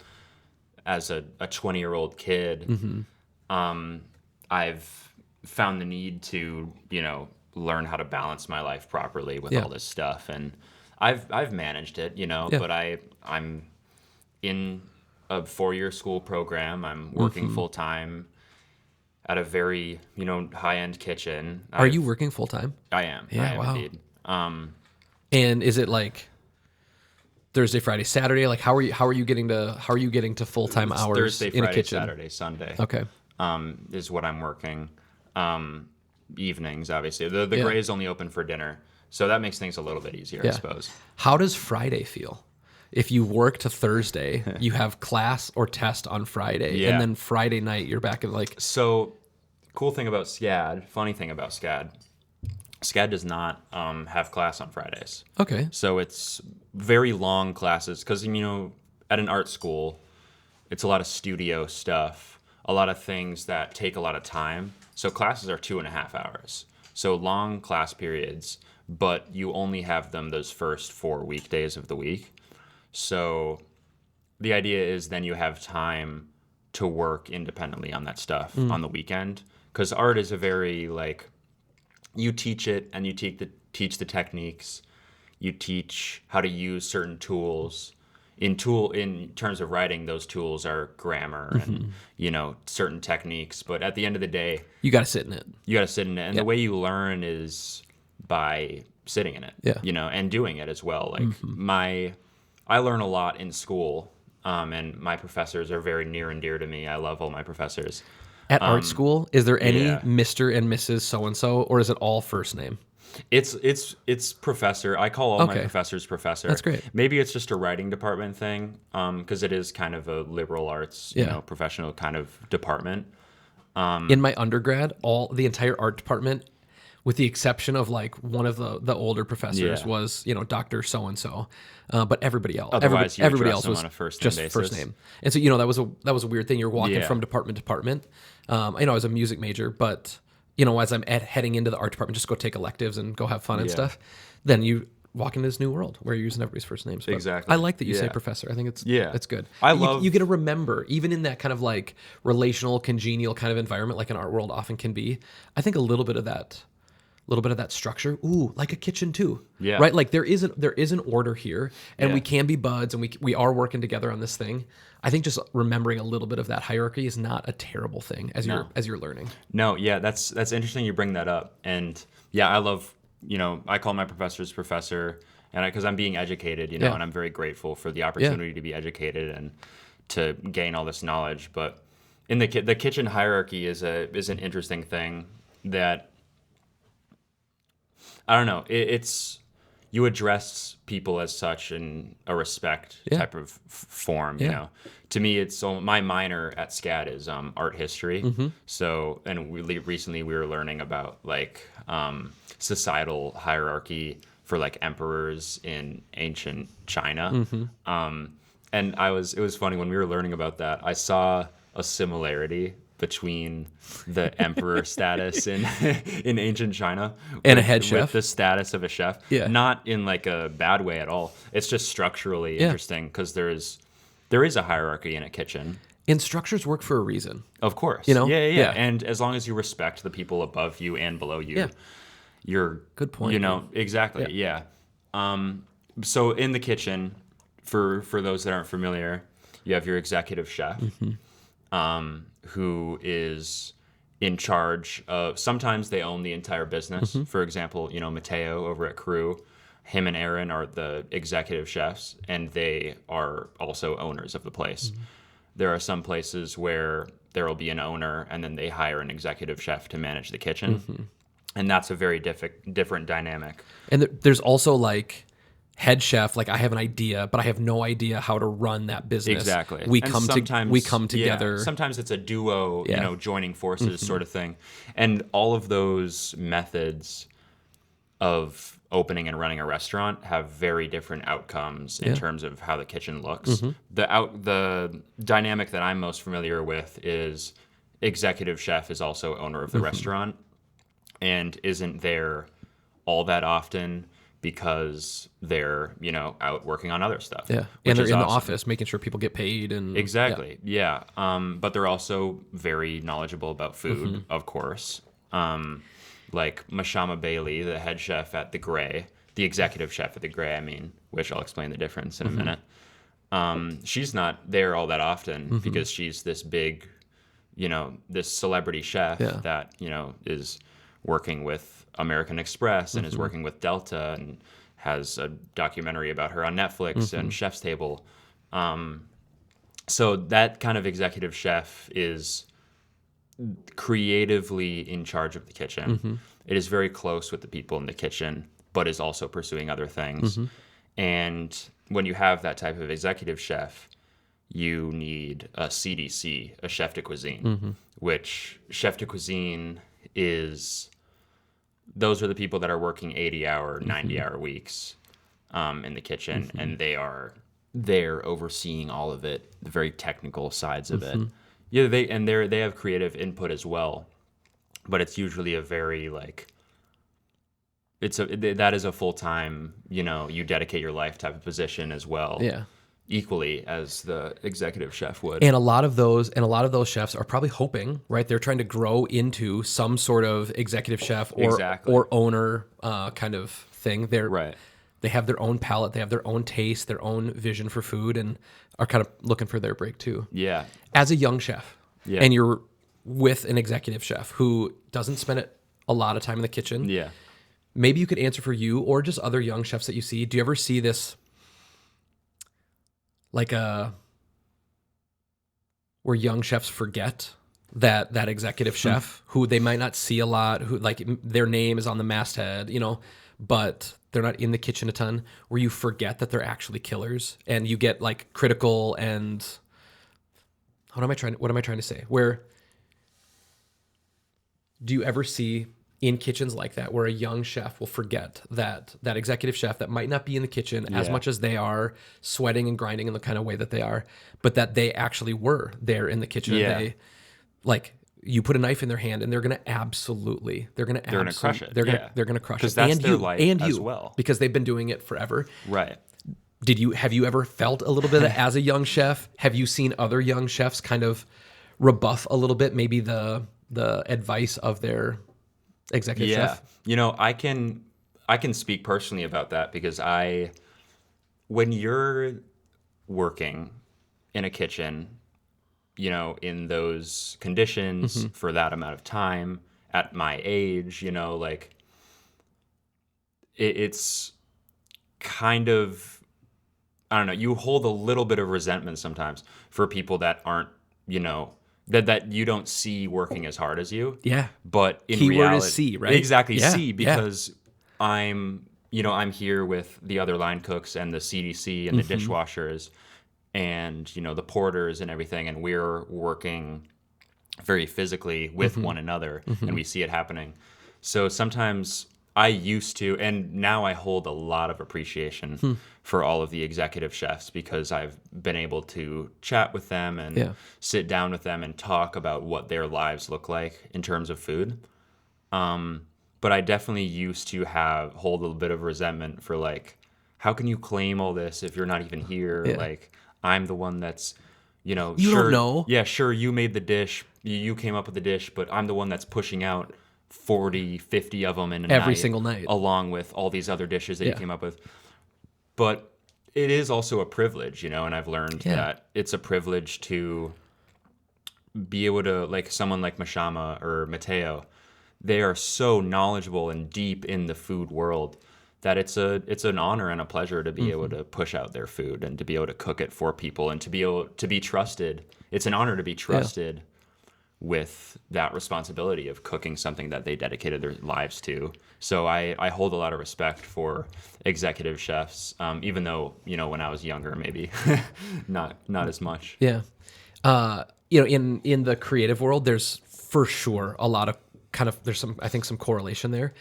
as a 20-year-old kid, I've found the need to, learn how to balance my life properly with all this stuff. And I've managed it, but I'm in a 4-year school program. I'm working full time. at a very, high-end kitchen. Are you working full time? I am. Yeah, I am wow. indeed. And is it like Thursday, Friday, Saturday? Like how are you getting to full-time It's hours Thursday, in a Friday, kitchen? Saturday, Sunday. Okay. Is what I'm working. Evenings, obviously. The Yeah. Gray is only open for dinner, so that makes things a little bit easier, I suppose. How does Friday feel? If you work to Thursday, you have class or test on Friday, Yeah. and then Friday night you're back at like. So, funny thing about SCAD does not have class on Fridays. Okay. So it's very long classes because, at an art school, it's a lot of studio stuff, a lot of things that take a lot of time. So classes are 2.5 hours. So long class periods, but you only have them those first 4 weekdays of the week. So the idea is then you have time to work independently on that stuff on the weekend. Because art is a very, you teach it and you teach the techniques. You teach how to use certain tools. In terms of writing, those tools are grammar and, certain techniques. But at the end of the day, You got to sit in it. you got to sit in it. And Yeah. the way you learn is by sitting in it, Yeah. and doing it as well. I learn a lot in school, and my professors are very near and dear to me. I love all my professors. At art school, is there any yeah. Mr. and Mrs. So-and-so, or is it all first name? It's professor. I call all my Okay. professors professor. That's great. Maybe it's just a writing department thing, because it is kind of a liberal arts, Yeah. professional kind of department. In my undergrad, the entire art department, with the exception of like one of the older professors, Yeah. was Dr. So-and-so, but everybody else, Otherwise, you everybody address else them was on a first name just basis. first name. And so that was a weird thing. You're walking Yeah. from department to department. I was a music major, but as I'm heading into the art department, just go take electives and go have fun and Yeah. stuff. Then you walk into this new world where you're using everybody's first names. But Exactly. I like that you say Yeah. professor. I think it's Yeah. it's good. I You- love- you get to remember, even in that kind of like relational, congenial kind of environment, like an art world often can be. I think a little bit of that structure. Ooh, like a kitchen too. Yeah. Right. Like there is an order here, and Yeah. we can be buds, and we are working together on this thing. I think just remembering a little bit of that hierarchy is not a terrible thing as you're learning. No, yeah, that's interesting you bring that up. And yeah, I love, I call my professors professor, and because I'm being educated, Yeah. and I'm very grateful for the opportunity to be educated and to gain all this knowledge. But in the kitchen hierarchy is an interesting thing that, I don't know, it's you address people as such in a respect Yeah. type of form, Yeah. To me, it's my minor at SCAD is art history. Mm-hmm. So, and recently we were learning about societal hierarchy for emperors in ancient China. Mm-hmm. And it was funny when we were learning about that. I saw a similarity between the emperor status in in ancient China And a head chef? with the status of a chef. Yeah. Not in a bad way at all. It's just structurally interesting because there is a hierarchy in a kitchen. And structures work for a reason. Of course. Yeah. Yeah. And as long as you respect the people above you and below you, Yeah. you're Good point, exactly. Yeah. So in the kitchen, for those that aren't familiar, you have your executive chef, who is in charge of. Sometimes they own the entire business. For example, Mateo over at Crew, him and Aaron are the executive chefs, and they are also owners of the place. There are some places where there will be an owner, and then they hire an executive chef to manage the kitchen, and that's a very different dynamic. And there's also head chef. I have an idea, but I have no idea how to run that business. Exactly. We And come together. Sometimes it's a duo, Yeah. joining forces sort of thing. And all of those methods of opening and running a restaurant have very different outcomes in terms of how the kitchen looks. The dynamic that I'm most familiar with is executive chef is also owner of the restaurant and isn't there all that often because they're, out working on other stuff. Yeah. which And they're is in the awesome. office making sure people get paid. And Exactly. Yeah. But they're also very knowledgeable about food, of course. Like Mashama Bailey, the head chef at the Gray, the executive chef at the Gray, which I'll explain the difference in a minute. She's not there all that often because she's this big this celebrity chef that, is working with American Express and is working with Delta and has a documentary about her on Netflix and Chef's Table. So that kind of executive chef is creatively in charge of the kitchen. It is very close with the people in the kitchen, but is also pursuing other things. And when you have that type of executive chef, you need a CDC, a chef de cuisine, which chef de cuisine is, those are the people that are working 80-hour, 90-hour weeks in the kitchen, and they are there overseeing all of it, the very technical sides of it. Yeah, they have creative input as well, but it's usually a very that is a full-time, you dedicate your life type of position as well. Yeah. Equally as the executive chef would. And a lot of those chefs are probably hoping, right? They're trying to grow into some sort of executive chef or owner kind of thing. They have their own palate, they have their own taste, their own vision for food, and are kind of looking for their break too. Yeah. As a young chef, and you're with an executive chef who doesn't spend a lot of time in the kitchen. Yeah. Maybe you could answer for you or just other young chefs that you see. Do you ever see this where young chefs forget that executive chef who they might not see a lot, who their name is on the masthead, but they're not in the kitchen a ton, where you forget that they're actually killers and you get critical and what am I trying to say? Where do you ever see in kitchens like that where a young chef will forget that executive chef that might not be in the kitchen as much as they are sweating and grinding in the kind of way that they are, but that they actually were there in the kitchen. And they, you put a knife in their hand and they're going to crush it. They're going to crush it. Because that's their life as well. Because they've been doing it forever. Right. Have you ever felt a little bit of that as a young chef? Have you seen other young chefs kind of rebuff a little bit maybe the advice of their executive chef? I can speak personally about that because when you're working in a kitchen, in those conditions for that amount of time at my age, it's kind of, I don't know, you hold a little bit of resentment sometimes for people that aren't, that you don't see working as hard as you. Yeah. But in Keyword reality, is see, right? Exactly, see, because I'm here with the other line cooks and the CDC and the dishwashers and, the porters and everything, and we're working very physically with one another, and we see it happening. So sometimes I used to, and now I hold a lot of appreciation for all of the executive chefs because I've been able to chat with them and sit down with them and talk about what their lives look like in terms of food. But I definitely used to hold a little bit of resentment for how can you claim all this if you're not even here? Yeah. I'm the one that's, you don't know. Yeah, sure, you made the dish, you came up with the dish, but I'm the one that's pushing out 40, 50 of them in every single night, along with all these other dishes that you came up with. But it is also a privilege, and I've learned that it's a privilege to be able to, someone like Mashama or Mateo, they are so knowledgeable and deep in the food world that it's an honor and a pleasure to be able to push out their food and to be able to cook it for people and to be able to be trusted. It's an honor to be trusted with that responsibility of cooking something that they dedicated their lives to. So I hold a lot of respect for executive chefs, even though, when I was younger, maybe not as much. Yeah. In the creative world, there's for sure a lot of there's some correlation there.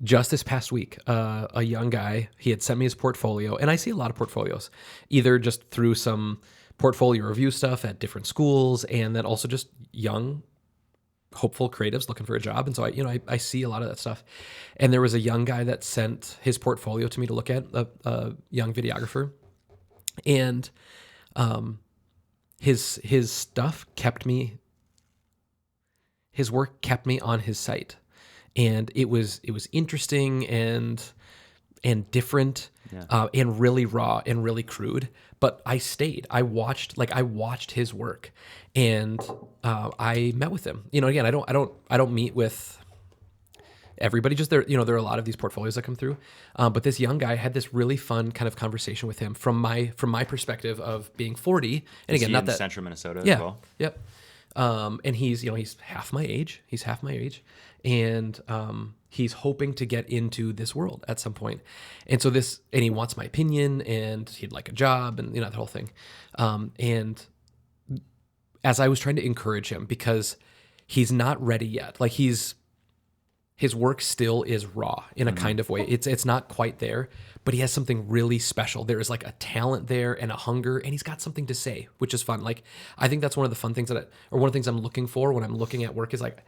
Just this past week, a young guy, he had sent me his portfolio, and I see a lot of portfolios, either just through some portfolio review stuff at different schools, and then also just young, hopeful creatives looking for a job. And so I see a lot of that stuff. And there was a young guy that sent his portfolio to me to look at, a young videographer, and his stuff his work kept me on his site. And it was interesting, and and different and really raw and really crude. But I stayed. I watched his work, and I met with him. You know, again, I don't meet with everybody. Just there, you know, there are a lot of these portfolios that come through. But this young guy, had this really fun kind of conversation with him from my perspective of being 40. And Is again, he not in that Central Minnesota yeah, as well? Yep. And he's half my age. He's half my age, and he's hoping to get into this world at some point. And so and he wants my opinion, and he'd like a job, and you know, the whole thing. And as I was trying to encourage him, because he's not ready yet, like his work still is raw in a kind of way. It's not quite there, but he has something really special. There is like a talent there and a hunger, and he's got something to say, which is fun. Like, I think that's one of the fun things or one of the things I'm looking for when I'm looking at work is like,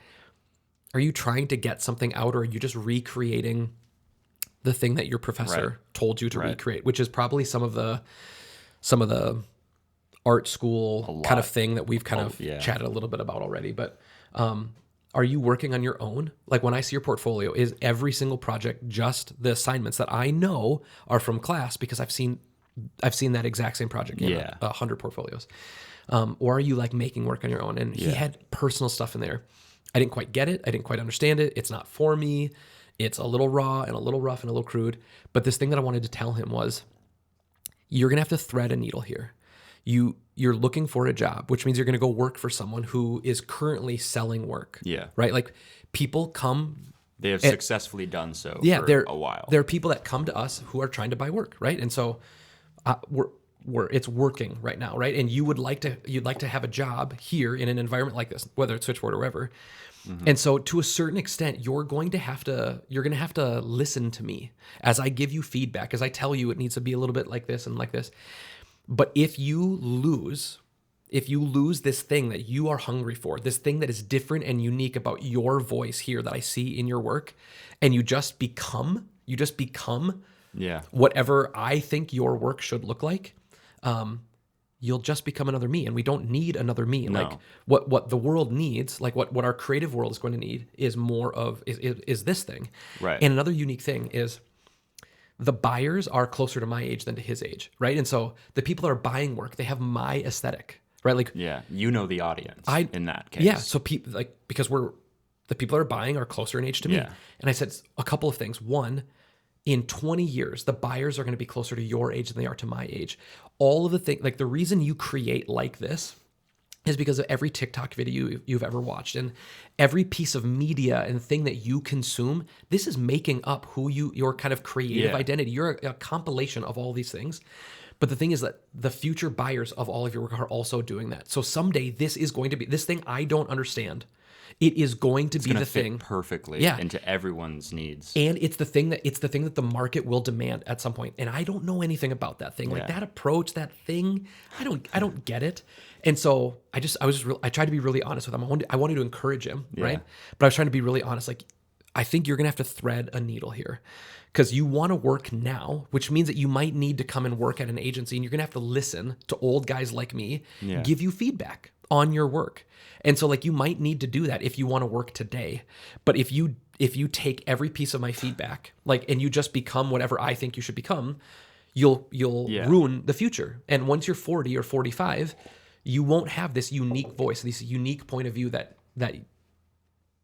are you trying to get something out, or are you just recreating the thing that your professor told you to recreate, which is probably some of the art school kind of thing that we've kind of chatted a little bit about already. But are you working on your own? Like, when I see your portfolio, is every single project just the assignments that I know are from class because I've seen that exact same project in 100 portfolios? Or are you like making work on your own? And he had personal stuff in there. I didn't quite get it. I didn't quite understand it. It's not for me. It's a little raw and a little rough and a little crude. But this thing that I wanted to tell him was, you're going to have to thread a needle here. You're looking for a job, which means you're going to go work for someone who is currently selling work. Yeah. Right? Like, people come. They have successfully done so for a while. There are people that come to us who are trying to buy work, right? And so it's working right now, right? And you'd like to have a job here in an environment like this, whether it's Switchboard or wherever. Mm-hmm. And so to a certain extent, you're going to have to listen to me as I give you feedback, as I tell you it needs to be a little bit like this and like this. But if you lose this thing that you are hungry for, this thing that is different and unique about your voice here that I see in your work, and you just become whatever I think your work should look like, you'll just become another me. And we don't need another me. No. Like, what the world needs, like what our creative world is going to need, is more of is this thing. Right. And another unique thing is, the buyers are closer to my age than to his age, right? And so the people that are buying work, they have my aesthetic, right? Like, you know the audience in that case. Yeah, so because the people that are buying are closer in age to me. And I said a couple of things. One, in 20 years, the buyers are going to be closer to your age than they are to my age. All of the things, like the reason you create like this is because of every TikTok video you've ever watched, and every piece of media and thing that you consume. This is making up who your kind of creative identity. You're a compilation of all these things. But the thing is that the future buyers of all of your work are also doing that. So someday this is going to be this thing I don't understand. It is going to be the thing perfectly into everyone's needs. And it's the thing that the market will demand at some point. And I don't know anything about that thing. Like that approach, that thing, I don't get it. And so I tried to be really honest with him. I wanted to encourage him, right? But I was trying to be really honest. Like, I think you're going to have to thread a needle here, because you want to work now, which means that you might need to come and work at an agency, and you're going to have to listen to old guys like me give you feedback on your work. And so, like, you might need to do that if you want to work today. But if you take every piece of my feedback, like, and you just become whatever I think you should become, you'll ruin the future. And once you're 40 or 45, you won't have this unique voice, this unique point of view that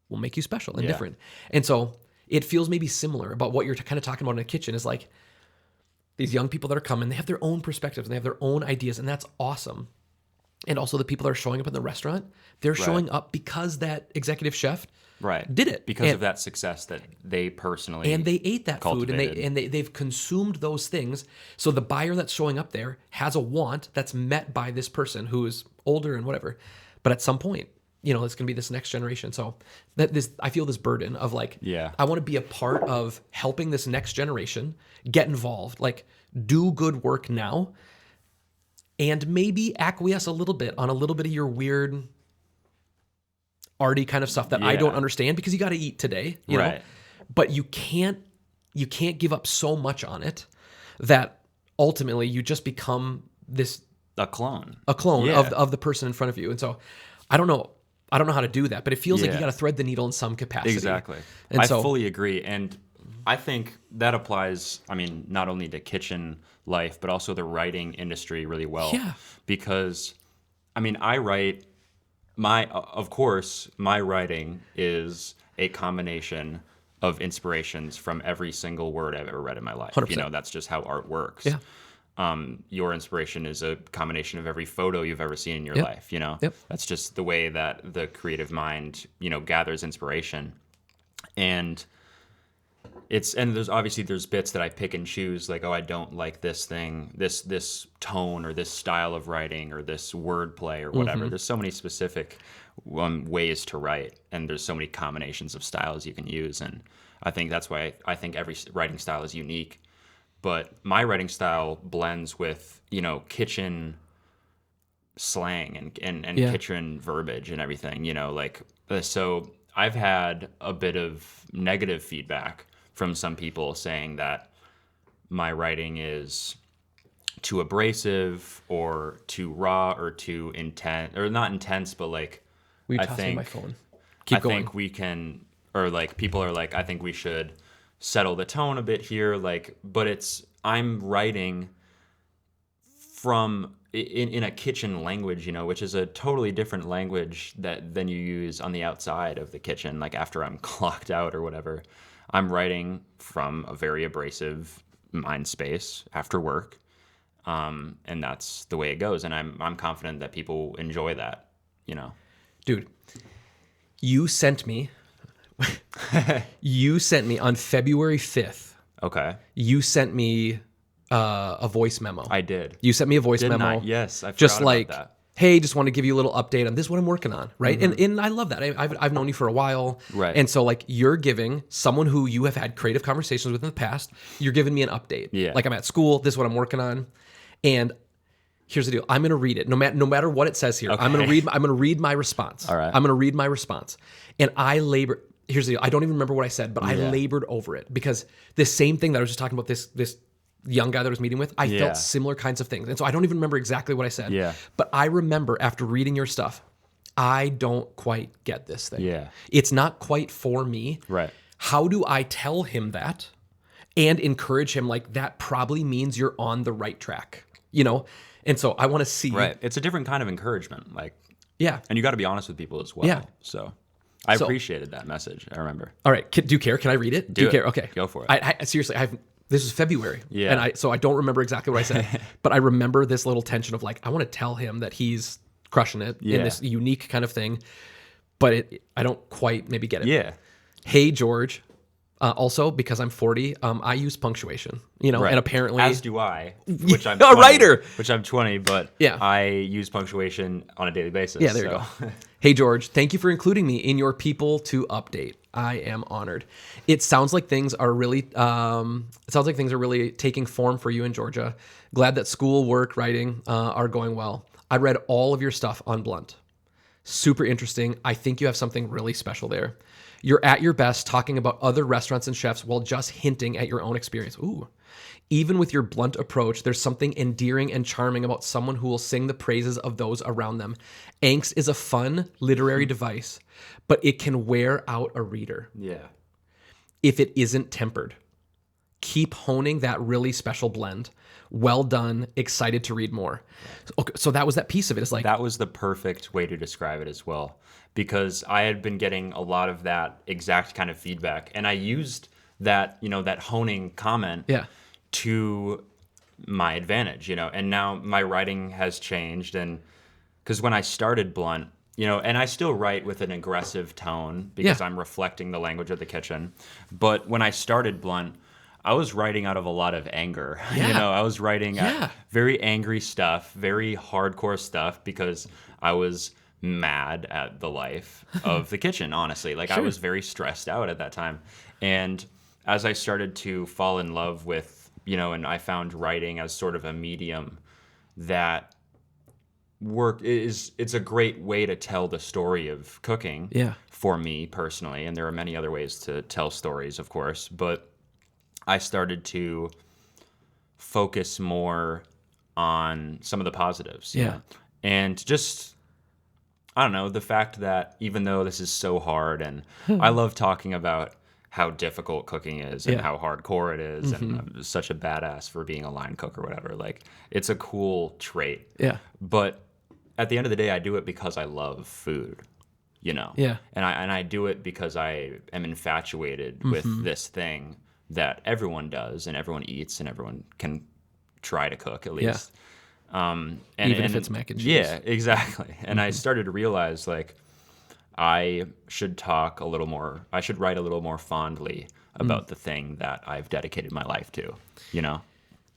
will make you special and different. And so it feels maybe similar about what you're kind of talking about in a kitchen, is like these young people that are coming, they have their own perspectives and they have their own ideas, and that's awesome. And also the people that are showing up in the restaurant, they're showing up because that executive chef did it. Because of that success that they personally and they ate that cultivated. food, and they've consumed those things. So the buyer that's showing up there has a want that's met by this person who is older and whatever. But at some point, it's going to be this next generation. So I feel this burden of like, I want to be a part of helping this next generation get involved, like do good work now, and maybe acquiesce a little bit on a little bit of your weird arty kind of stuff that I don't understand, because you got to eat today, you know? But you can't give up so much on it that ultimately you just become a clone of the person in front of you. And so I don't know how to do that, but it feels like you got to thread the needle in some capacity. Exactly. And I fully agree. And I think that applies, I mean, not only to kitchen life, but also the writing industry really well. Yeah. Because, I mean, I write, of course, my writing is a combination of inspirations from every single word I've ever read in my life. 100%. You know, that's just how art works. Yeah. Your inspiration is a combination of every photo you've ever seen in your Yep. life, you know? Yep. That's just the way that the creative mind, you know, gathers inspiration. And there's bits that I pick and choose, like, oh, I don't like this thing, this tone or this style of writing or this wordplay or whatever. There's so many specific ways to write, and there's so many combinations of styles you can use. And I think that's why I think every writing style is unique. But my writing style blends with, you know, kitchen slang and Yeah. kitchen verbiage and everything, you know, like, so I've had a bit of negative feedback from some people saying that my writing is too abrasive or too raw or too intense, or not intense, but like, Will you I toss me think my phone? Keep going. think we can, or like people are like, I think we should settle the tone a bit here, like, but I'm writing from in a kitchen language, you know, which is a totally different language than you use on the outside of the kitchen, like after I'm clocked out or whatever. I'm writing from a very abrasive mind space after work, and that's the way it goes. And I'm confident that people enjoy that, you know. Dude, you sent me on February 5th. Okay, You sent me a voice memo. I did. You sent me a voice Didn't memo. I? Yes, I forgot just about like, that. hey, just want to give you a little update on this is what I'm working on, right? And I love that. I've known you for a while, Right. And so like you're giving someone who you have had creative conversations with in the past, you're giving me an update. Yeah. Like I'm at school, this is what I'm working on, and here's the deal. I'm gonna read it no matter what it says here. Okay. I'm gonna read my response. All right. I'm gonna read my response, and here's the deal. I don't even remember what I said, but I Yeah. labored over it because this same thing that I was just talking about, this young guy that I was meeting with, I Yeah. felt similar kinds of things. And so I don't even remember exactly what I said. Yeah. But I remember after reading your stuff, I don't quite get this thing. Yeah. It's not quite for me. Right. How do I tell him that and encourage him like that probably means you're on the right track, you know? And so I want to see. Right. It's a different kind of encouragement, like, Yeah. and you got to be honest with people as well. Yeah. So I So- appreciated that message. I remember. All right. Do you care? Can I read it? Do you it. care? Okay. Go for it. I seriously, this is February. Yeah. And so I don't remember exactly what I said, but I remember this little tension of like, I want to tell him that he's crushing it Yeah. in this unique kind of thing, but I don't quite maybe get it. Yeah. Hey, George. Also, because I'm 40, I use punctuation, you know, Right. and apparently, As do I, which I'm A 20, writer. Which I'm 20, but Yeah. I use punctuation on a daily basis. yeah, there you go. Hey, George, thank you for including me in your people to update. I am honored. It sounds like things are really, taking form for you in Georgia. Glad that school, work, writing are going well. I read all of your stuff on Blunt. Super interesting. I think you have something really special there. You're at your best talking about other restaurants and chefs while just hinting at your own experience. Ooh. Even with your blunt approach, there's something endearing and charming about someone who will sing the praises of those around them. Angst is a fun literary device, but it can wear out a reader Yeah. if it isn't tempered. Keep honing that really special blend. Well done. Excited to read more. Okay, so that was that piece of it. It's like, That was the perfect way to describe it as well, because I had been getting a lot of that exact kind of feedback, and I used that, you know, that honing comment yeah, to my advantage, you know, and now my writing has changed. And because when I started Blunt, you know, and I still write with an aggressive tone because Yeah. I'm reflecting the language of the kitchen. But when I started Blunt, I was writing out of a lot of anger. Yeah. You know, I was writing Yeah. very angry stuff, very hardcore stuff, because I was mad at the life of the kitchen, honestly. Like, I was very stressed out at that time. And as I started to fall in love with, you know, and I found writing as sort of a medium that it's a great way to tell the story of cooking. Yeah. For me personally, and there are many other ways to tell stories, of course, but I started to focus more on some of the positives. Yeah. And just, I don't know, the fact that even though this is so hard, and I love talking about how difficult cooking is and how hardcore it is, and I'm such a badass for being a line cook or whatever. Like, it's a cool trait. Yeah. But at the end of the day, I do it because I love food, you know? Yeah. And I do it because I am infatuated with this thing that everyone does and everyone eats and everyone can try to cook at least. Even if it's mac and cheese. Yeah, exactly. And I started to realize, like, I should write a little more fondly about the thing that I've dedicated my life to, you know?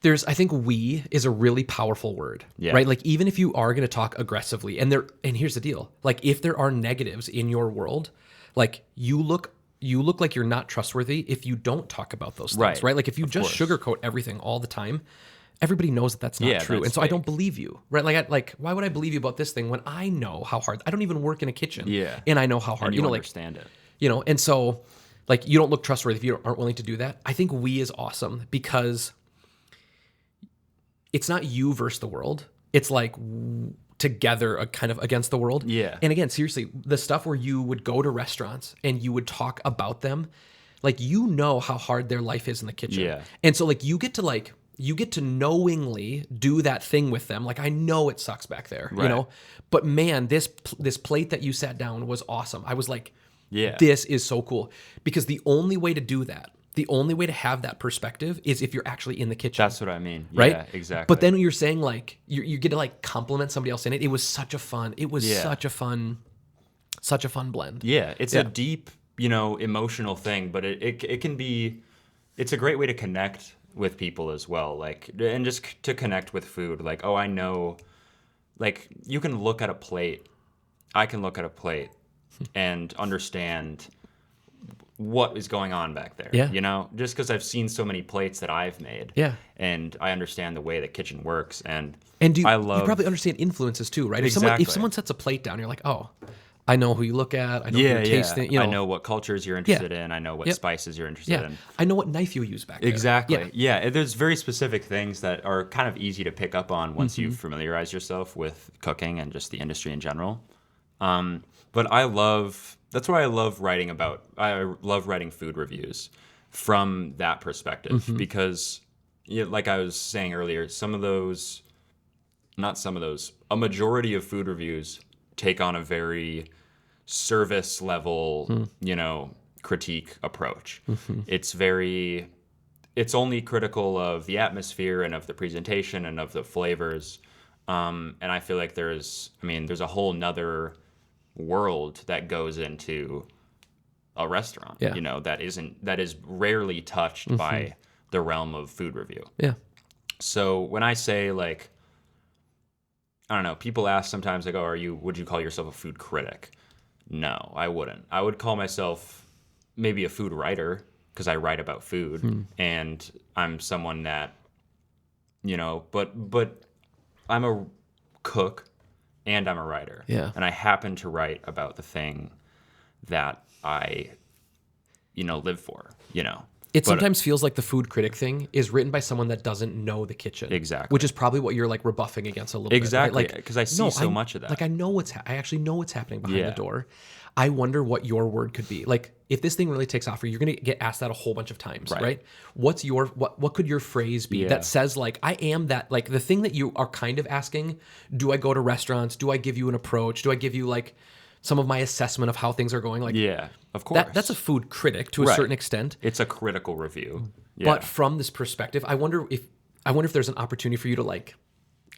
I think we is a really powerful word, right? Like, even if you are going to talk aggressively, and here's the deal, like, if there are negatives in your world, like, you look like you're not trustworthy if you don't talk about those things, right? Like, if you just sugarcoat everything all the time, everybody knows that that's not true. And so fake. I don't believe you, right? Like, why would I believe you about this thing when I know how hard, I don't even work in a kitchen. Yeah. And I know how hard, and you know, understand like, it. You know, and so, like, you don't look trustworthy if you aren't willing to do that. I think we is awesome because it's not you versus the world. It's like together, kind of against the world. Yeah. And again, seriously, the stuff where you would go to restaurants and you would talk about them, like, you know how hard their life is in the kitchen. Yeah. And so, like, you get to knowingly do that thing with them. Like, I know it sucks back there, you know, but man, this plate that you sat down was awesome. I was like, this is so cool, because the only way to do that, the only way to have that perspective is if you're actually in the kitchen. That's what I mean. Right? Yeah, exactly. But then you're saying, like, you get to, like, compliment somebody else in it. It was such a fun blend. Yeah. It's a deep, you know, emotional thing, but it can be, it's a great way to connect with people as well, like, and just to connect with food. Like, oh, I know, like, you can look at a plate, I can look at a plate and understand what is going on back there. You know, just because I've seen so many plates that I've made. And I understand the way the kitchen works, and you probably understand influences too, right? Exactly. If someone sets a plate down, you're like, oh, I know who you look at. I know who you're tasting. You know, I know what cultures you're interested in. I know what spices you're interested in. I know what knife you use back there. Exactly. Yeah. There's very specific things that are kind of easy to pick up on once you familiarize yourself with cooking and just the industry in general. But that's why I love writing food reviews from that perspective, because, like I was saying earlier, a majority of food reviews take on a very service level, you know, critique approach. It's only critical of the atmosphere and of the presentation and of the flavors. And I feel like there's a whole nother world that goes into a restaurant, you know, that is rarely touched by the realm of food review. Yeah. So when I say, like, I don't know, people ask sometimes, like, oh, would you call yourself a food critic? No, I wouldn't. I would call myself maybe a food writer, because I write about food, and I'm someone that, you know, but I'm a cook and I'm a writer. Yeah. And I happen to write about the thing that I, you know, live for, you know. It sometimes feels like the food critic thing is written by someone that doesn't know the kitchen. Exactly. Which is probably what you're, like, rebuffing against a little exactly. bit. Right? Like, because I see so much of that. Like, I actually know what's happening behind the door. I wonder what your word could be. Like, if this thing really takes off, you're going to get asked that a whole bunch of times, right? What's what could your phrase be that says, like, I am that, like, the thing that you are kind of asking, do I go to restaurants? Do I give you an approach? Do I give you, like, some of my assessment of how things are going? Like, yeah, of course. That's a food critic to a certain extent. It's a critical review. Yeah. But from this perspective, I wonder if there's an opportunity for you to, like,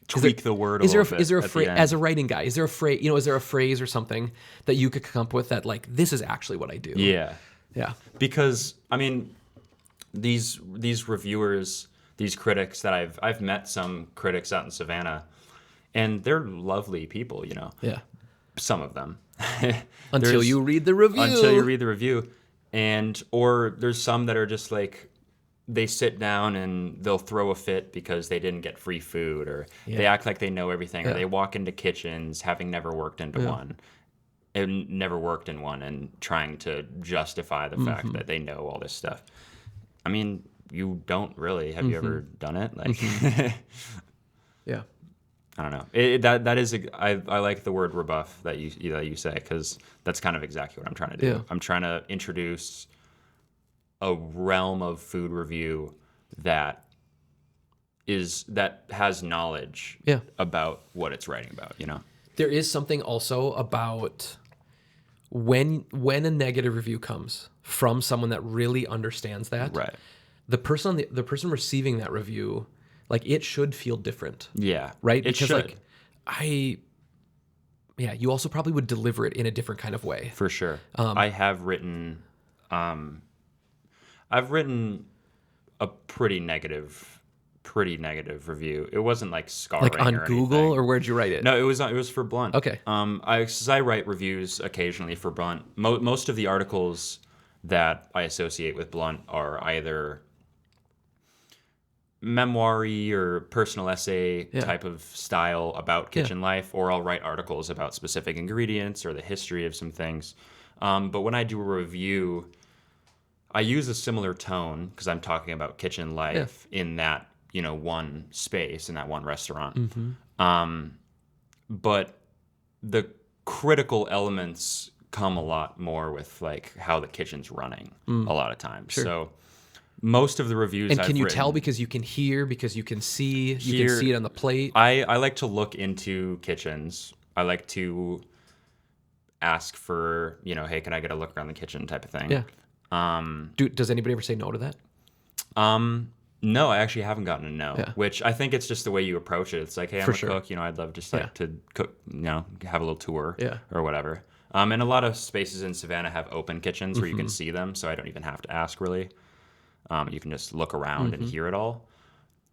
tweak the word a little bit. Is there a phrase, as a writing guy, is there a phrase or something that you could come up with that, like, this is actually what I do? Yeah. Yeah. Because, I mean, these reviewers, these critics that I've met some critics out in Savannah, and they're lovely people, you know. Yeah. Some of them. Until you read the review. Or there's some that are just like, they sit down and they'll throw a fit because they didn't get free food, or they act like they know everything, or they walk into kitchens having never worked in one and trying to justify the fact that they know all this stuff. I mean, you don't really. Have you ever done it? Like, yeah. I don't know. That is I like the word rebuff that you say, because that's kind of exactly what I'm trying to do. Yeah. I'm trying to introduce a realm of food review that has knowledge about what it's writing about, you know? There is something also about when a negative review comes from someone that really understands that, Right. the person receiving that review, like, it should feel different. Yeah. Right? It should. Like, you also probably would deliver it in a different kind of way. For sure. I've written a pretty negative review. It wasn't like scarring, Like on or Google, anything. or where'd you write it? No, it was for Blunt. Okay. I write reviews occasionally for Blunt. Most of the articles that I associate with Blunt are either memoir-y or personal essay type of style about kitchen life, or I'll write articles about specific ingredients or the history of some things. But when I do a review, I use a similar tone because I'm talking about kitchen life in that, you know, one space, in that one restaurant. Mm-hmm. But the critical elements come a lot more with like how the kitchen's running a lot of times. Sure. So most of the reviews And I've can you written, tell because you can hear, because you can see, you can see it on the plate? I like to look into kitchens. I like to ask for, you know, hey, can I get a look around the kitchen type of thing. Yeah. Does anybody ever say no to that? No, I actually haven't gotten a no, Yeah. which I think it's just the way you approach it. It's like, hey, I'm For a sure. cook, you know, I'd love just like to cook, you know, have a little tour Yeah. or whatever. And a lot of spaces in Savannah have open kitchens where you Mm-hmm. can see them, so I don't even have to ask really. You can just look around Mm-hmm. and hear it all.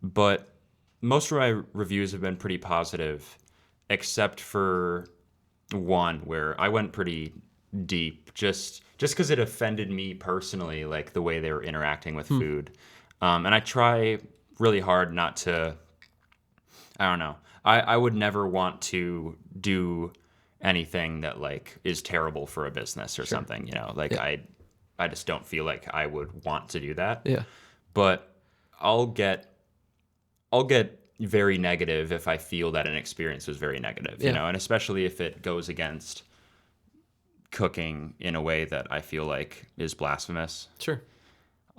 But most of my reviews have been pretty positive, except for one where I went pretty deep just because it offended me personally, like the way they were interacting with food. And I try really hard not to, I don't know. I would never want to do anything that like is terrible for a business or something, you know, like I just don't feel like I would want to do that. Yeah. But I'll get very negative if I feel that an experience was very negative, you know, and especially if it goes against cooking in a way that I feel like is blasphemous. Sure.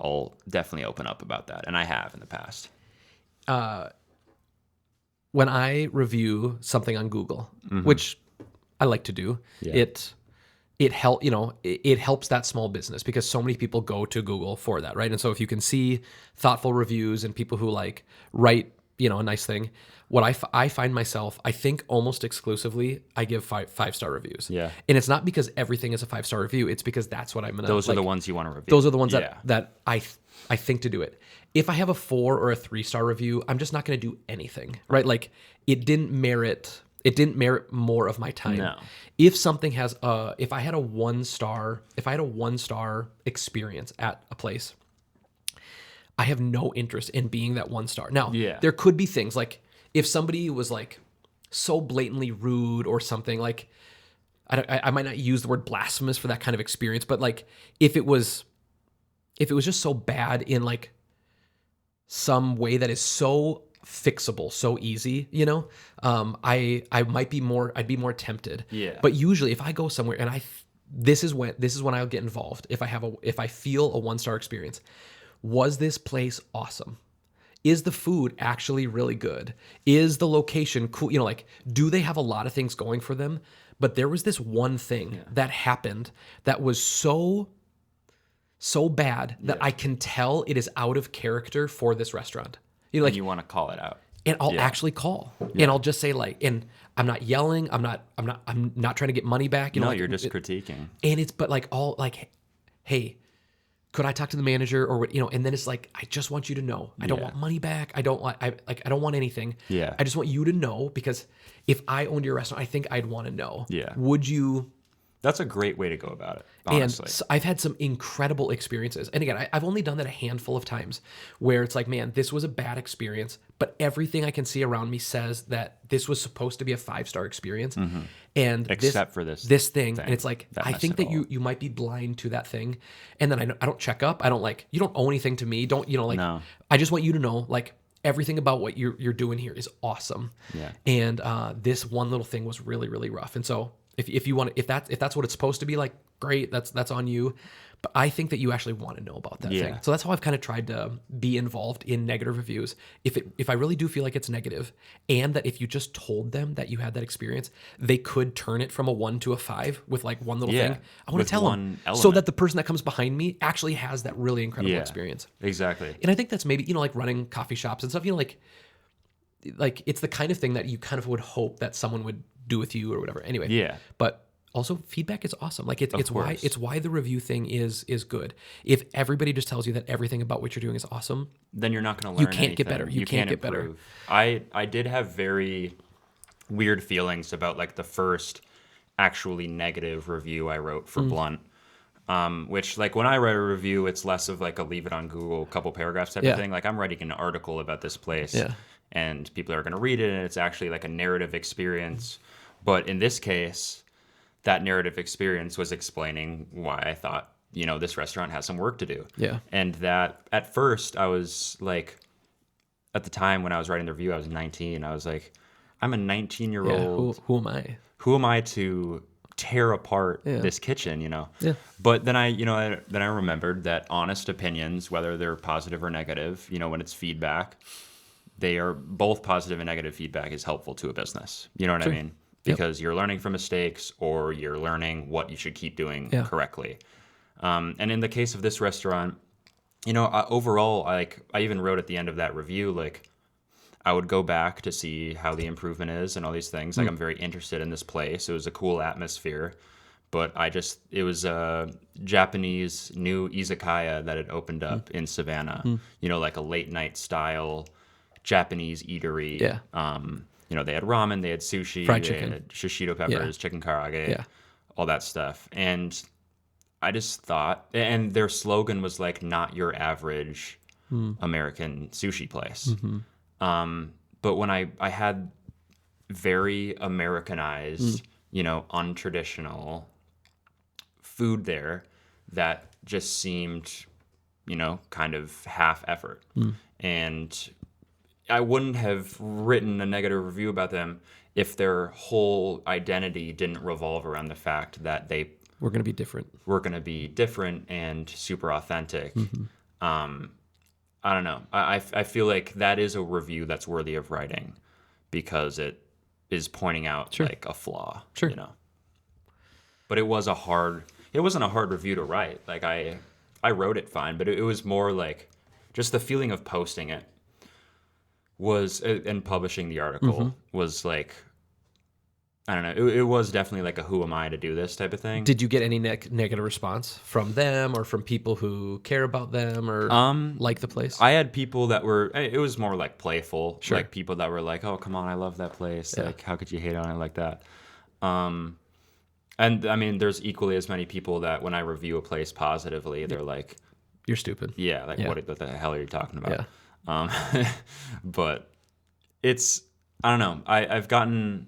I'll definitely open up about that, and I have in the past. When I review something on Google, which I like to do, it helps that small business because so many people go to Google for that, right? And so if you can see thoughtful reviews and people who like write, you know, a nice thing, what I find myself, I think almost exclusively, I give five-star reviews. Yeah. And it's not because everything is a 5-star review. It's because that's what I'm gonna. Those are the like, ones you want to review. Those are the ones that I think to do it. If I have a 4 or a 3-star review, I'm just not going to do anything, right? Like it didn't merit more of my time. No. If something has if I had a 1-star experience at a place, I have no interest in being that 1-star. Now, there could be things like if somebody was like so blatantly rude or something, like I might not use the word blasphemous for that kind of experience, but like if it was just so bad in like some way that is so fixable, so easy, you know, I'd be more tempted. Yeah. But usually if I go somewhere and this is when I'll get involved. If I feel a 1-star experience, was this place awesome? Is the food actually really good? Is the location cool? You know, like, do they have a lot of things going for them? But there was this one thing that happened that was so bad that I can tell it is out of character for this restaurant. You know, like, and you want to call it out. And I'll actually call, and I'll just say like, and I'm not yelling. I'm not trying to get money back. You know, No, like, you're just critiquing. And it's, but like all like, hey, could I talk to the manager or what, you know? And then it's like, I just want you to know, I don't want money back. I don't want anything. Yeah. I just want you to know, because if I owned your restaurant, I think I'd want to know. Yeah. Would you? That's a great way to go about it, honestly. And so I've had some incredible experiences. And again, I've only done that a handful of times where it's like, man, this was a bad experience, but everything I can see around me says that this was supposed to be a 5-star experience. And Except for this thing. And it's like, I think that you might be blind to that thing. And then I don't check up. I don't like, you don't owe anything to me. Don't, you know, like, No. I just want you to know, like, everything about what you're doing here is awesome. Yeah. And this one little thing was really, really rough. And so if you want, if that's what it's supposed to be like, great, that's on you. But I think that you actually want to know about that thing. So that's how I've kind of tried to be involved in negative reviews. If I really do feel like it's negative, and that if you just told them that you had that experience, they could turn it from a 1 to a 5 with like one little thing. I want to tell them so that the person that comes behind me actually has that really incredible experience. Exactly. And I think that's maybe, like running coffee shops and stuff, like it's the kind of thing that you kind of would hope that someone would do with you or whatever. Anyway. But also, feedback is awesome. Like it's why the review thing is good. If everybody just tells you that everything about what you're doing is awesome, then you're not going to learn. You can't get better. You can't get better. I did have very weird feelings about like the first actually negative review I wrote for Blunt. Which like when I write a review, it's less of like a leave it on Google, couple paragraphs type of thing. Like I'm writing an article about this place, and people are going to read it, and it's actually like a narrative experience. But in this case, that narrative experience was explaining why I thought, this restaurant has some work to do. Yeah. And that at first I was like, at the time when I was writing the review, I was 19. I was like, I'm a 19-year-old. Who am I? Who am I to tear apart this kitchen, Yeah. But then I remembered that honest opinions, whether they're positive or negative, when it's feedback, they are both positive and negative feedback is helpful to a business. You know what I mean? Because you're learning from mistakes or you're learning what you should keep doing correctly. And in the case of this restaurant, overall, I even wrote at the end of that review, like, I would go back to see how the improvement is and all these things. Like, I'm very interested in this place. It was a cool atmosphere. But it was a Japanese new izakaya that had opened up in Savannah, like a late night style Japanese eatery. Yeah. They had ramen, they had sushi, Fried they chicken. had shishito peppers, chicken karage, all that stuff. And I just thought, and their slogan was like, not your average American sushi place. But when I had very Americanized, untraditional food there that just seemed, kind of half effort. And I wouldn't have written a negative review about them if their whole identity didn't revolve around the fact that they We're going to be different. were going to be different and super authentic. I don't know. I feel like that is a review that's worthy of writing because it is pointing out like a flaw. Sure. But it wasn't a hard review to write. Like I wrote it fine, but it was more like just the feeling of posting it was, and publishing the article was like, I don't know. It was definitely like a who am I to do this type of thing. Did you get any negative response from them or from people who care about them or like the place? I had people that were, it was more like playful, like people that were like, oh, come on, I love that place. Like, how could you hate on it like that? And I mean, there's equally as many people that when I review a place positively, they're like, you're stupid. Yeah, like what the hell are you talking about? Yeah. But it's, I don't know. I've gotten,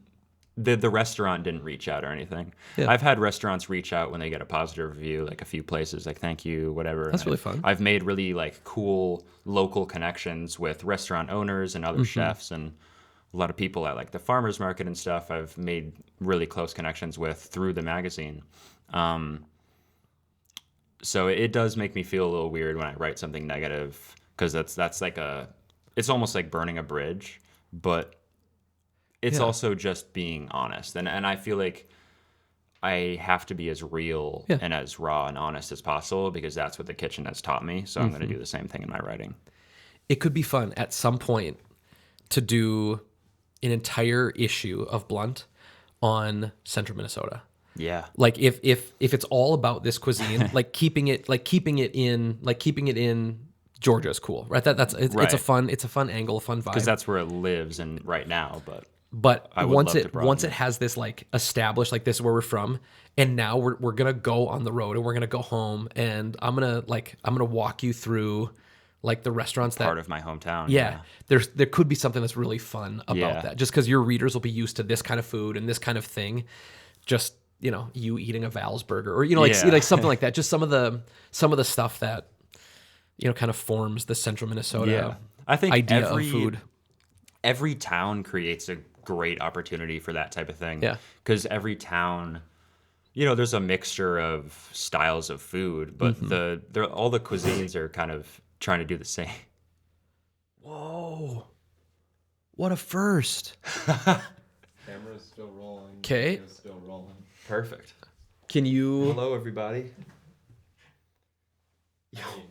the restaurant didn't reach out or anything. Yeah. I've had restaurants reach out when they get a positive review, like a few places, like thank you, whatever. That's really fun. I've made really like cool local connections with restaurant owners and other chefs and a lot of people at like the farmers market and stuff. I've made really close connections with through the magazine. So it does make me feel a little weird when I write something negative because that's like it's almost like burning a bridge, but it's also just being honest. And I feel like I have to be as real and as raw and honest as possible because that's what the kitchen has taught me. So I'm going to do the same thing in my writing. It could be fun at some point to do an entire issue of Blunt on Central Minnesota. Yeah. Like if it's all about this cuisine, like keeping it in Georgia is cool, right? It's a fun angle, a fun vibe. Because that's where it lives and right now, But once it has this like established, like this is where we're from, and now we're gonna go on the road and we're gonna go home, and I'm gonna walk you through like the restaurants part of my hometown. Yeah. There could be something that's really fun about that, just because your readers will be used to this kind of food and this kind of thing. Just you eating a Val's burger or like something like that. Just some of the stuff that kind of forms the Central Minnesota I think idea of food. Every town creates a great opportunity for that type of thing. Yeah. Because every town there's a mixture of styles of food, but all the cuisines are kind of trying to do the same. Whoa. What a first. Camera's still rolling. Okay. Video's still rolling. Perfect. Can you... Hello, everybody.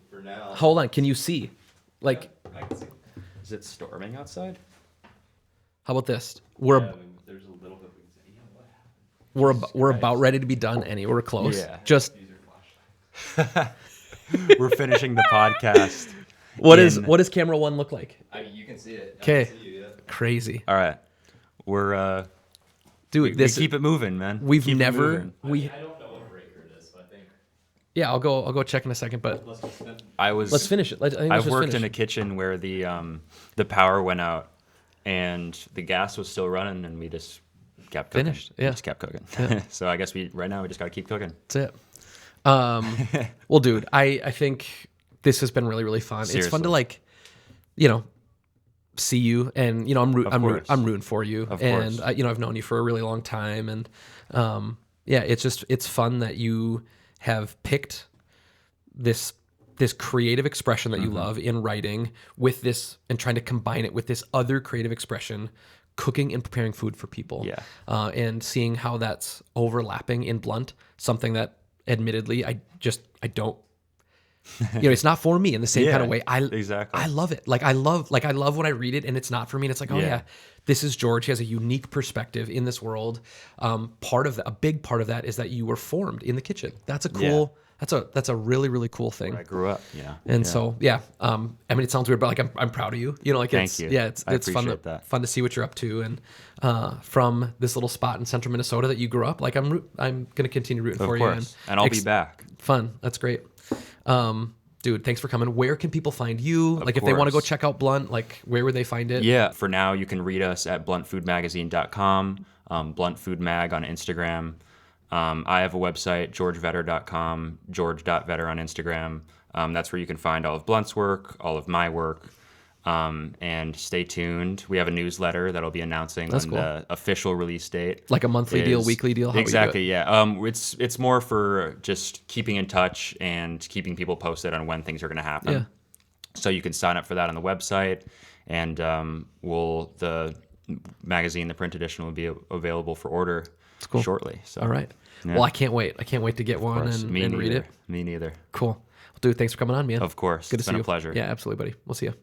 For now. Hold on. Can you see? Like, I can see. Is it storming outside? how about this? We're There's a little bit we can say, what happened? we're about ready to be done, Annie. We're close. Yeah. Just Use your flashlight. We're finishing the podcast. what does camera 1 look like? You can see it. I 'Kay. can see you, yeah. Crazy. All right. We're Dude, we keep it moving, man. we've Keep it never moving. I don't know what breaker it is, so I think. Yeah, I'll go check in a second, but Let's just spin. let's finish it. I think let's I've just worked finish. in a kitchen where the power went out and the gas was still running, and we just kept cooking. Finished, We yeah. just kept cooking. So I guess right now we just got to keep cooking. That's it. Well, dude, I think this has been really, really fun. It's fun to Seriously. see you, and I'm course. I'm rooting for you, Of and course. I've known you for a really long time, and it's fun that you have picked this creative expression that you Mm-hmm. love in writing with this, and trying to combine it with this other creative expression, cooking and preparing food for people. Yeah. And seeing how that's overlapping in Blunt, something that admittedly I don't, it's not for me in the same kind of way. Exactly. I love it. I love when I read it and it's not for me. And it's like, oh yeah, this is George. He has a unique perspective in this world. A big part of that is that you were formed in the kitchen. That's a cool, that's a really, really cool thing. I grew up. And so, it sounds weird, but I'm proud of you. Thank you. Yeah, I it's fun appreciate fun to see what you're up to. And from this little spot in central Minnesota that you grew up, I'm going to continue rooting for Of you. course. And I'll be back. Fun. That's great. Dude, thanks for coming. Where can people find you? If they want to go course. check out Blunt, where would they find it? Yeah. For now, you can read us at bluntfoodmagazine.com, Blunt Food Mag on Instagram. I have a website, georgevedder.com, george.vedder on Instagram. That's where you can find all of Blunt's work, all of my work. And stay tuned. We have a newsletter that'll be announcing the official release date. Like a monthly deal, weekly deal? How would you do Exactly, it? yeah. It's more for just keeping in touch and keeping people posted on when things are going to happen. Yeah. So you can sign up for that on the website, and the magazine, the print edition, will be available for order shortly. So All right. yeah. Well, I can't wait. I can't wait to get Of one course. and Me read neither. it. Me neither. Cool. Well, dude, thanks for coming on, man. Of course. Good It's to see been you. a pleasure. Yeah, absolutely, buddy. We'll see you.